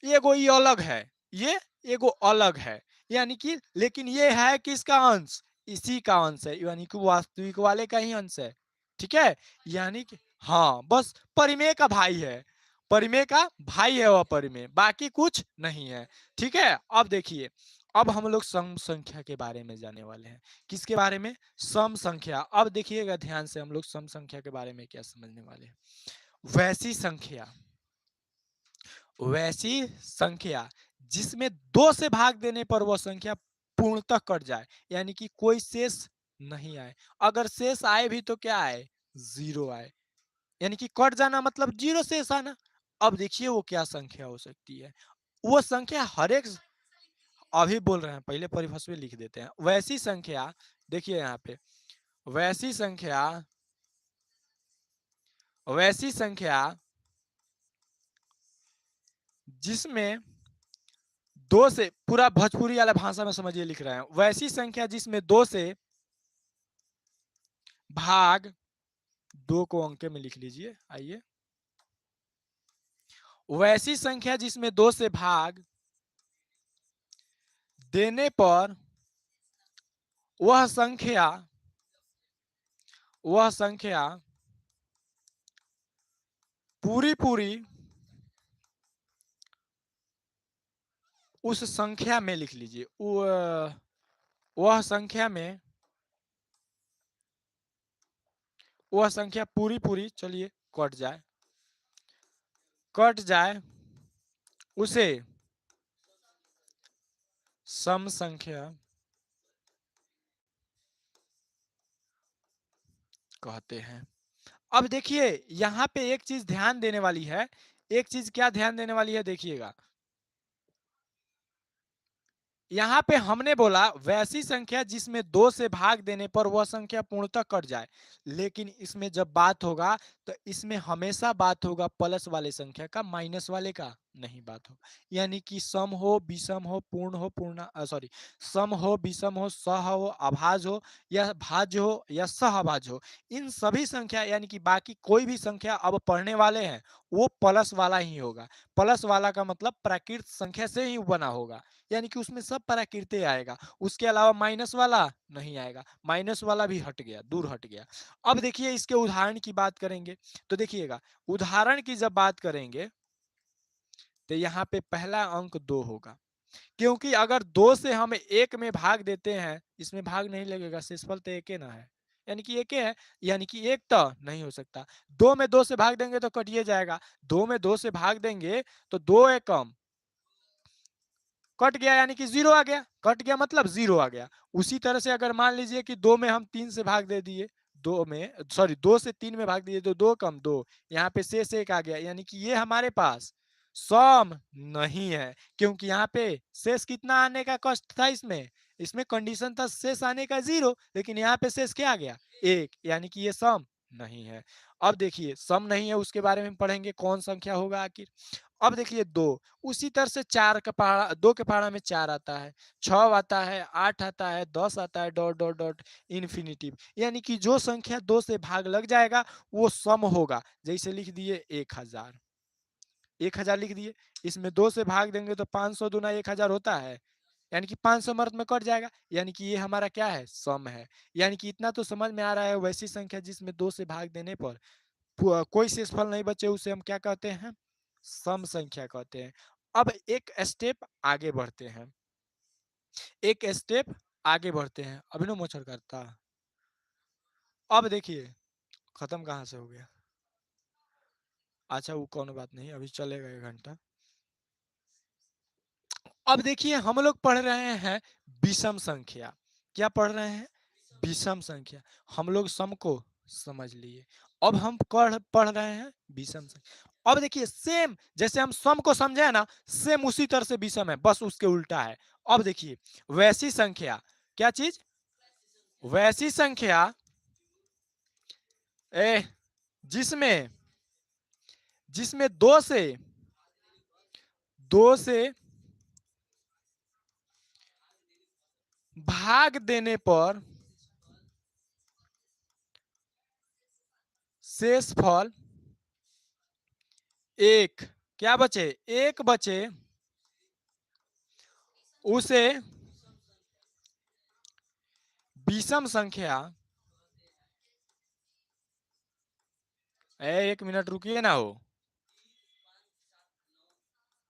एगो ये अलग है, ये एगो अलग है, यानी कि लेकिन ये है किसका अंश, इसी का अंश है, यानी कि वास्तविक वाले का ही अंश है, ठीक है, यानी कि हाँ बस परिमेय का भाई है, परिमेय का भाई है वह परिमेय, बाकी कुछ नहीं है, ठीक है। अब देखिए अब हम लोग सम संख्या के बारे में जाने वाले हैं, किसके बारे में, सम संख्या, अब देखिएगा ध्यान से, हम लोग सम संख्या के बारे में क्या समझने वाले हैं, वैसी संख्या, वैसी संख्या जिसमें 2 से भाग देने पर वह संख्या पूर्णतः कट जाए, यानी कि कोई शेष नहीं आए। अगर शेष आए भी तो क्या आए, जीरो आए, यानी कि कट जाना मतलब जीरो शेष आना। अब देखिए वो क्या संख्या हो सकती है, वो संख्या हर एक, अभी बोल रहे हैं, पहले परिभाषा में लिख देते हैं। वैसी संख्या, देखिए यहाँ पे, वैसी संख्या, वैसी संख्या जिसमें दो से, पूरा भोजपुरी वाला भाषा में समझिए लिख रहे हैं, वैसी संख्या जिसमें दो से भाग, दो को अंक में लिख लीजिए, आइए, वैसी संख्या जिसमें दो से भाग देने पर वह संख्या, वह संख्या पूरी पूरी उस संख्या में लिख लीजिए, वह संख्या में, वह संख्या पूरी पूरी, चलिए कट जाए, कट जाए, उसे सम संख्या कहते हैं। अब देखिए यहाँ पे एक चीज ध्यान देने वाली है, एक चीज क्या ध्यान देने वाली है, देखिएगा, यहाँ पे हमने बोला वैसी संख्या जिसमें दो से भाग देने पर वह संख्या पूर्णतः कट जाए, लेकिन इसमें जब बात होगा तो इसमें हमेशा बात होगा प्लस वाले संख्या का, माइनस वाले का नहीं बात होगा। यानी कि सम हो, विषम हो, पूर्ण हो, पूर्ण सॉरी, सम हो, विषम हो, सह हो, अभाज्य हो, या भाज्य हो, या सहभाज्य हो, इन सभी संख्या यानी कि बाकी कोई भी संख्या अब पढ़ने वाले हैं वो प्लस वाला ही होगा। प्लस वाला का मतलब प्राकृत संख्या से ही बना होगा, यानी कि उसमें सब प्राकृत आएगा, उसके अलावा माइनस वाला नहीं आएगा, माइनस वाला भी हट गया, दूर हट गया। अब देखिए इसके उदाहरण की बात करेंगे तो देखिएगा, उदाहरण की जब बात करेंगे तो यहाँ पे पहला अंक दो होगा, क्योंकि अगर दो से हम एक में भाग देते हैं, इसमें भाग नहीं लगेगा, शेषफल तो एक ना है, यानी कि एक है, यानी कि एक तो नहीं हो सकता। दो में दो से भाग देंगे तो कटिए जाएगा, दो में दो से भाग देंगे तो दो एकम कट गया, यानी कि जीरो आ गया, कट गया मतलब जीरो आ गया। उसी तरह से अगर मान लीजिए कि दो में हम तीन से भाग दे दिए, दो में सॉरी दो से तीन में भाग दिए तो दो कम दो, यहाँ पे शेष एक आ गया, यानी कि ये हमारे पास सम नहीं है, क्योंकि यहाँ पे शेष कितना आने का कष्ट था, इसमें इसमें कंडीशन था शेष आने का जीरो, लेकिन यहाँ पे शेष क्या आ गया, एक, यानी कि ये सम नहीं है। अब देखिए सम नहीं है उसके बारे में पढ़ेंगे, कौन संख्या होगा आखिर। अब देखिए दो, उसी तरह से चार का पहाड़ा, दो के पहाड़ा में चार आता है, छह आता है, आठ आता है, 10 आता है, डॉट डॉट डॉट इन्फिनिटिव, यानी कि जो संख्या दो से भाग लग जाएगा वो सम होगा। जैसे लिख दिए 1000, 1000 लिख दिए, इसमें दो से भाग देंगे तो 500 दूना 1000 होता है, यानी कि 500 मर्द में कट जाएगा, यानी कि ये हमारा क्या है, सम है। यानी कि इतना तो समझ में आ रहा है, वैसी संख्या जिसमें दो से भाग देने पर कोई शेषफल नहीं बचे उसे हम क्या कहते हैं, सम संख्या कहते हैं। अब एक स्टेप आगे बढ़ते हैं, एक स्टेप आगे बढ़ते हैं, अभिनव मोचर करता। अब देखिए खत्म कहाँ से हो गया, अच्छा वो कौन बात नहीं, अभी चलेगा 1 घंटा। अब देखिए हम लोग पढ़ रहे हैं विषम संख्या, क्या पढ़ रहे हैं, विषम संख्या। हम लोग सम को समझ लिए, अब हम पढ़ रहे हैं विषम संख्या। अब देखिए सेम जैसे हम सम को समझे ना, सेम उसी तरह से विषम है, बस उसके उल्टा है। अब देखिए वैसी संख्या, क्या चीज, वैसी संख्या ए जिसमें, जिसमें दो से भाग देने पर शेषफल एक, क्या बचे, एक बचे, उसे विषम संख्या, 1 मिनट रुकिए ना हो,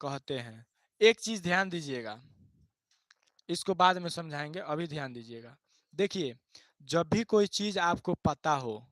कहते हैं। एक चीज ध्यान दीजिएगा, इसको बाद में समझाएंगे, अभी ध्यान दीजिएगा। देखिए जब भी कोई चीज आपको पता हो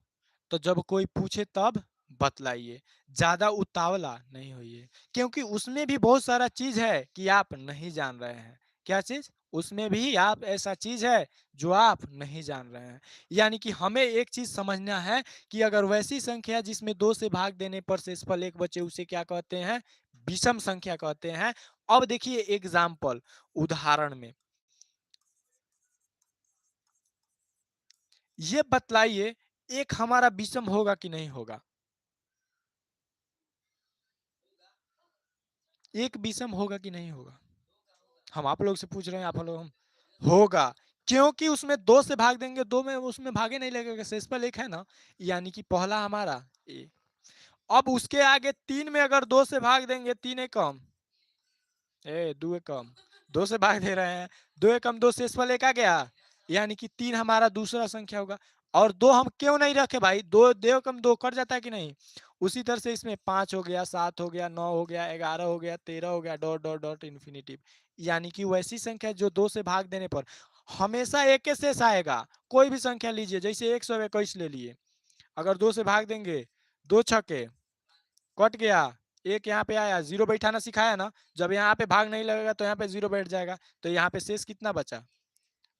तो जब कोई पूछे तब बतलाइए, ज्यादा उतावला नहीं होइए, क्योंकि उसमें भी बहुत सारा चीज है कि आप नहीं जान रहे हैं। क्या चीज, उसमें भी आप ऐसा चीज है जो आप नहीं जान रहे हैं। यानी कि हमें एक चीज समझना है कि अगर वैसी संख्या जिसमें 2 से भाग देने पर शेषफल 1 बचे उसे क्या कहते हैं, विषम संख्या कहते हैं। अब देखिए एग्जाम्पल, उदाहरण में ये बतलाइए एक हमारा विषम होगा कि नहीं होगा, एक विषम होगा कि नहीं होगा, हम आप लोग से पूछ रहे हैं, आप लोग हम होगा, क्योंकि उसमें 2 से भाग देंगे, 2 में उसमें भागे नहीं लगेगा, शेषफल 1 है ना, यानी कि पहला हमारा ए। अब उसके आगे 3 में अगर 2 से भाग देंगे, 3 एकम ए 2 एकम 2 से भाग दे रहे हैं, 2 एकम 2 शेषफल 1 आ गया, यानी कि 3 हमारा दूसरा संख्या होगा। और 2 हम क्यों नहीं रखे भाई, 2 2 कम 2 कट जाता है कि नहीं। उसी तरह से इसमें 5 हो गया, 7 हो गया, 9 हो गया, 11 हो गया, 13 हो गया, डॉट डॉट डॉट इन्फिनिटिव। यानी कि वैसी संख्या जो 2 से भाग देने पर हमेशा एक के शेष आएगा। कोई भी संख्या लीजिए, जैसे 121 ले लिए, अगर 2 से भाग देंगे, 2 छक्के कट गया, एक यहाँ पे आया, जीरो बैठाना सिखाया ना, जब यहाँ पे भाग नहीं लगेगा तो यहाँ पे जीरो बैठ जाएगा, तो यहाँ पे शेष कितना बचा,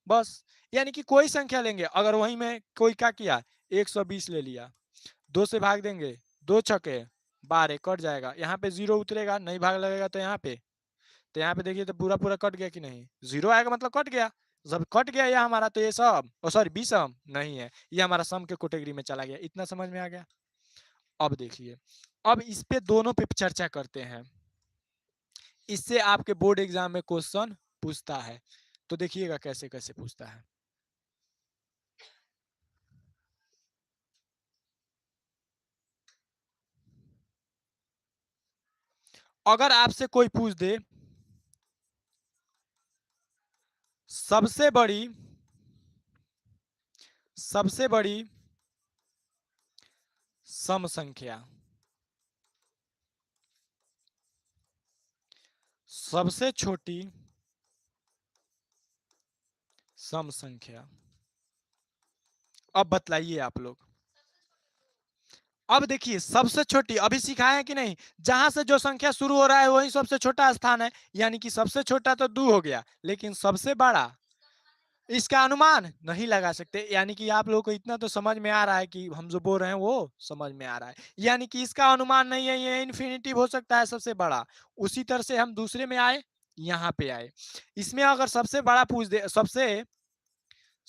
बस। यानी कि कोई संख्या लेंगे, अगर वही में कोई क्या किया, 120 ले लिया, 2 से भाग देंगे, 2 छक्के 12 कट जाएगा, यहाँ पे जीरो उतरेगा, नहीं भाग लगेगा तो यहाँ पे, तो यहाँ पे देखिए तो पूरा पूरा कट गया कि नहीं, जीरो आएगा मतलब कट गया। जब कट गया ये हमारा, तो ये सब सॉरी विषम नहीं है, ये हमारा सम के कैटेगरी में चला गया। इतना समझ में आ गया। अब देखिए, अब इस पे दोनों पे चर्चा करते हैं, इससे आपके बोर्ड एग्जाम में क्वेश्चन पूछता है, तो देखिएगा कैसे कैसे पूछता है। अगर आपसे कोई पूछ दे सबसे बड़ी सम संख्या, सबसे छोटी सम संख्या, अब बतलाइए आप लोग। अब देखिए सबसे छोटी अभी सिखाए हैं कि नहीं, जहां से जो संख्या शुरू हो रहा है वही सबसे छोटा स्थान है, यानी कि सबसे छोटा तो 2 हो गया, लेकिन सबसे बड़ा इसका अनुमान नहीं लगा सकते। यानी कि आप लोगों को इतना तो समझ में आ रहा है कि हम जो बोल रहे हैं वो समझ में आ रहा है, यानी कि इसका अनुमान नहीं है, ये इन्फिनिटिव हो सकता है सबसे बड़ा। उसी तरह से हम दूसरे में आए, यहाँ पे आए, इसमें अगर सबसे बड़ा पूछ दे, सबसे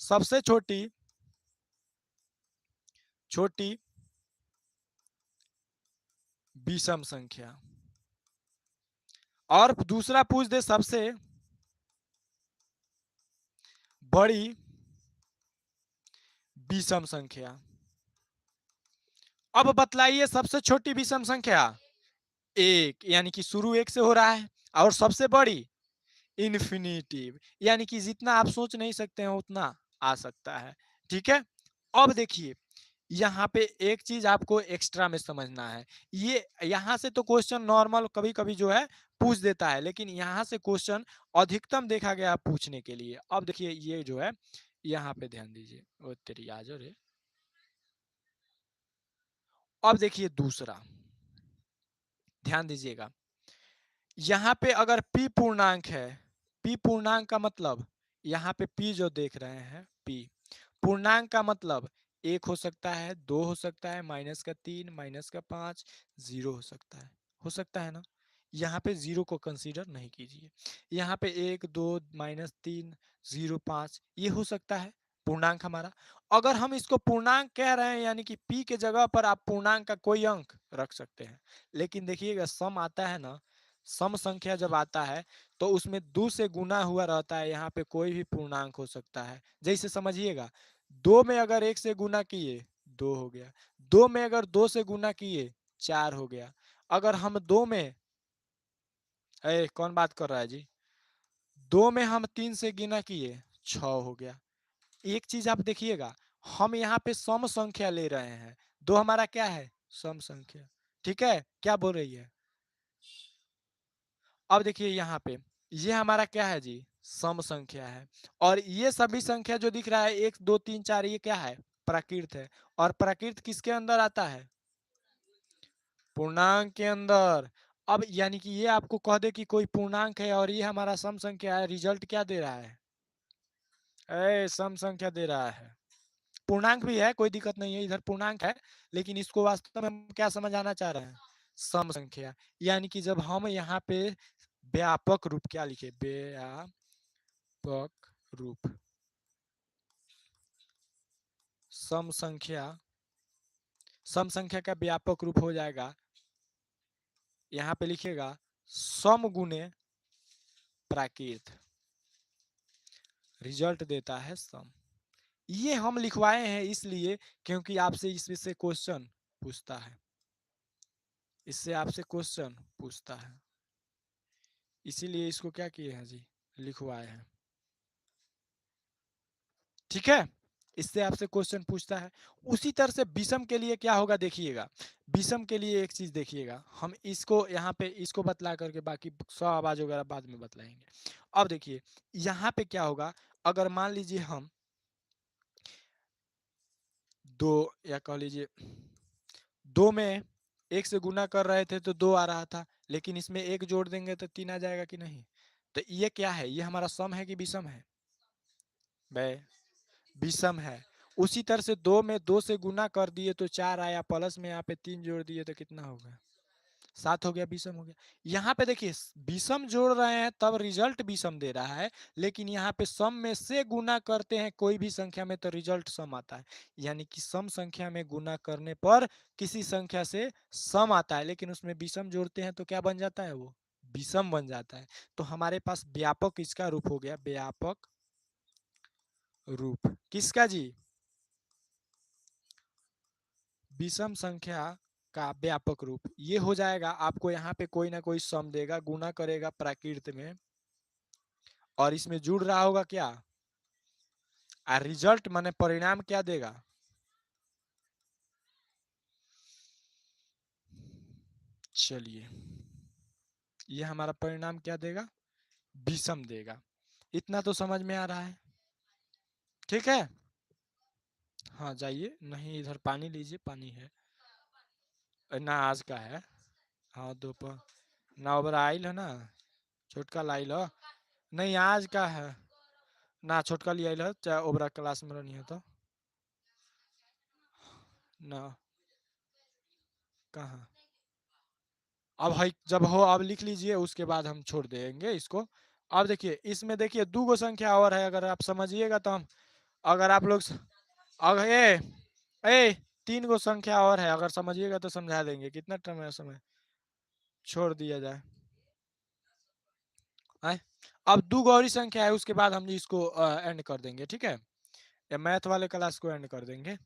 सबसे छोटी छोटी विषम संख्या, और दूसरा पूछ दे सबसे बड़ी विषम संख्या। अब बतलाइए सबसे छोटी विषम संख्या 1, यानी कि शुरू 1 से हो रहा है, और सबसे बड़ी इन्फिनिटिव, यानी कि जितना आप सोच नहीं सकते हैं उतना आ सकता है। ठीक है। अब देखिए यहाँ पे एक चीज आपको एक्स्ट्रा में समझना है, ये यहाँ से तो क्वेश्चन नॉर्मल कभी कभी जो है पूछ देता है, लेकिन यहाँ से क्वेश्चन अधिकतम देखा गया पूछने के लिए। अब देखिए ये जो है, यहाँ पे ध्यान दीजिए, वो तेरी आज रे। अब देखिए दूसरा, ध्यान दीजिएगा, यहाँ पे अगर p पूर्णांक है, p पूर्णांक का मतलब, यहाँ पे p जो देख रहे हैं p पूर्णांक का मतलब 1 हो सकता है, 2 हो सकता है, -3, -5, 0 हो सकता है ना। यहाँ पे 0 को कंसीडर नहीं कीजिए, यहाँ पे 1, 2, -3, 0, 5 ये हो सकता है पूर्णांक हमारा। अगर हम इसको पूर्णांक कह रहे हैं, यानी कि p के जगह पर आप पूर्णांक का कोई अंक रख सकते हैं, लेकिन देखिएगा सम आता है ना, सम संख्या जब आता है तो उसमें 2 से गुना हुआ रहता है, यहाँ पे कोई भी पूर्णांक हो सकता है। जैसे समझिएगा, 2 में अगर 1 से गुना किए 2 हो गया, 2 में अगर 2 से गुना किए 4 हो गया, अगर हम 2 में कौन बात कर रहा है जी, 2 में हम 3 से गुना किए 6 हो गया। एक चीज आप देखिएगा, हम यहाँ पे सम संख्या ले रहे हैं, 2 हमारा क्या है, सम संख्या। ठीक है, क्या बोल रही है। अब देखिए यहाँ पे ये हमारा क्या है जी, सम संख्या है, और ये सभी संख्या जो दिख रहा है 1, 2, 3, 4, ये क्या है, प्राकृत है। और प्राकृत किसके अंदर आता है, पूर्णांक के अंदर। अब यानी कि ये आपको कह दे कि कोई पूर्णांक है और ये हमारा सम संख्या है, रिजल्ट क्या दे रहा है? सम संख्या दे रहा है। पूर्णांक भी है, कोई दिक्कत नहीं है, इधर पूर्णांक है, लेकिन इसको वास्तव में हम क्या समझाना चाह रहे हैं? सम संख्या। यानी कि जब हम यहाँ पे व्यापक रूप क्या लिखे? व्यापक रूप सम संख्या का व्यापक रूप हो जाएगा, यहाँ पे लिखेगा सम गुने प्राकृत, रिजल्ट देता है सम। ये हम लिखवाए हैं इसलिए क्योंकि आपसे इसमें से क्वेश्चन पूछता है, इससे आपसे क्वेश्चन पूछता है, इसीलिए इसको क्या किए हैं जी, लिखवाए हैं। ठीक है, इससे आपसे क्वेश्चन पूछता है। उसी तरह से विषम के लिए क्या होगा देखिएगा, विषम के लिए एक चीज देखिएगा, हम इसको यहाँ पे इसको बतला करके बाकी सौ आवाज वगैरह बाद में बतलाएंगे। अब देखिए यहाँ पे क्या होगा, अगर मान लीजिए हम दो या कह लीजिए दो में एक से गुना कर रहे थे तो दो आ रहा था, लेकिन इसमें एक जोड़ देंगे तो तीन आ जाएगा कि नहीं? तो ये क्या है, ये हमारा सम है कि विषम है? भाई विषम है। उसी तरह से दो में दो से गुना कर दिए तो चार आया, प्लस में यहाँ पे तीन जोड़ दिए तो कितना हो गया? सात हो गया, विषम हो गया। यहाँ पे देखिए विषम जोड़ रहे हैं तब रिजल्ट विषम दे रहा है, लेकिन यहाँ पे सम में से गुना करते हैं कोई भी संख्या में तो रिजल्ट सम आता है। यानी कि सम संख्या में गुना करने पर किसी संख्या से सम आता है, लेकिन उसमें विषम जोड़ते हैं तो क्या बन जाता है? वो विषम बन जाता है। तो हमारे पास व्यापक इसका रूप हो गया, व्यापक रूप किसका जी? विषम संख्या का व्यापक रूप ये हो जाएगा। आपको यहाँ पे कोई ना कोई सम देगा, गुना करेगा प्राकृत में, और इसमें जुड़ रहा होगा क्या? रिजल्ट माने परिणाम क्या देगा? चलिए ये हमारा परिणाम क्या देगा? विषम देगा। इतना तो समझ में आ रहा है, ठीक है? हाँ जाइए, नहीं इधर पानी लीजिए, पानी है ना, आज का है। हाँ दोपहर ना ओबरा आइल है ना, छोटका लाइल हो, नहीं आज का है ना, छोटका लिया है चाहे ओबरा क्लास में नहीं है तो ना। कहाँ? अब है जब हो अब लिख लीजिए, उसके बाद हम छोड़ देंगे इसको। अब देखिए इसमें देखिए दो गो संख्या और है, अगर आप समझिएगा तो हम, अगर आप लोग अगर ए तीन गो संख्या और है, अगर समझिएगा तो समझा देंगे, कितना टाइम है समय, छोड़ दिया जाए। है अब दो गौरी संख्या है, उसके बाद हम इसको एंड कर देंगे, ठीक है? या मैथ वाले क्लास को एंड कर देंगे।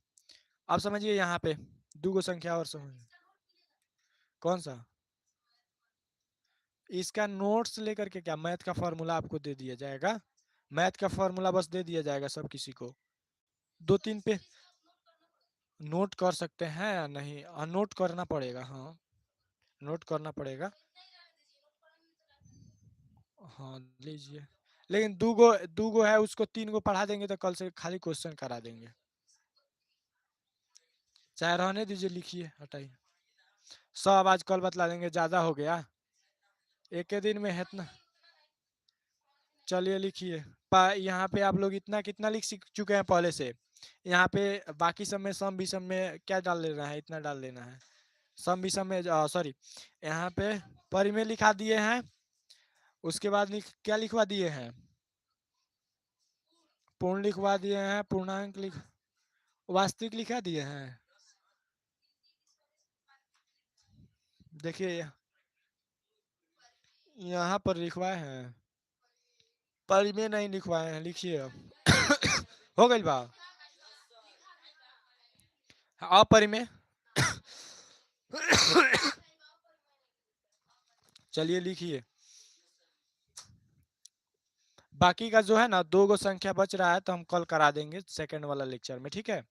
अब समझिए यहाँ पे दो गो संख्या और समझ, कौन सा? इसका नोट्स लेकर के क्या, मैथ का फॉर्मूला आपको दे दिया जाएगा, मैथ का फॉर्मूला बस दे दिया जाएगा सब किसी को। दो तीन पे नोट कर सकते हैं या नहीं? नोट करना पड़ेगा, हाँ नोट करना पड़ेगा। हाँ लीजिए, लेकिन दू गो है, उसको तीन गो पढ़ा देंगे तो कल से खाली क्वेश्चन करा देंगे। चाहे रहने दीजिए, लिखिए हटाइए, सब आज कल बतला देंगे, ज्यादा हो गया एक के दिन में है इतना। चलिए लिखिए, यहाँ पे आप लोग इतना कितना लिख सीख चुके हैं पहले से। यहाँ पे बाकी सब में सम विषम में क्या डाल लेना है, इतना डाल लेना है। सम विषम में सॉरी, यहाँ पे परिमेय लिखा दिए हैं, उसके बाद क्या लिखवा दिए हैं? पूर्ण लिखवा दिए हैं, पूर्णांक वास्तविक लिखा दिए हैं। देखिए यहाँ पर लिखवाए हैं, परिमेय नहीं लिखवाए हैं, लिखिए अब। हो गई बा अपरिमेय। चलिए लिखिए, बाकी का जो है ना दो गो संख्या बच रहा है तो हम कल करा देंगे सेकंड वाला लेक्चर में, ठीक है?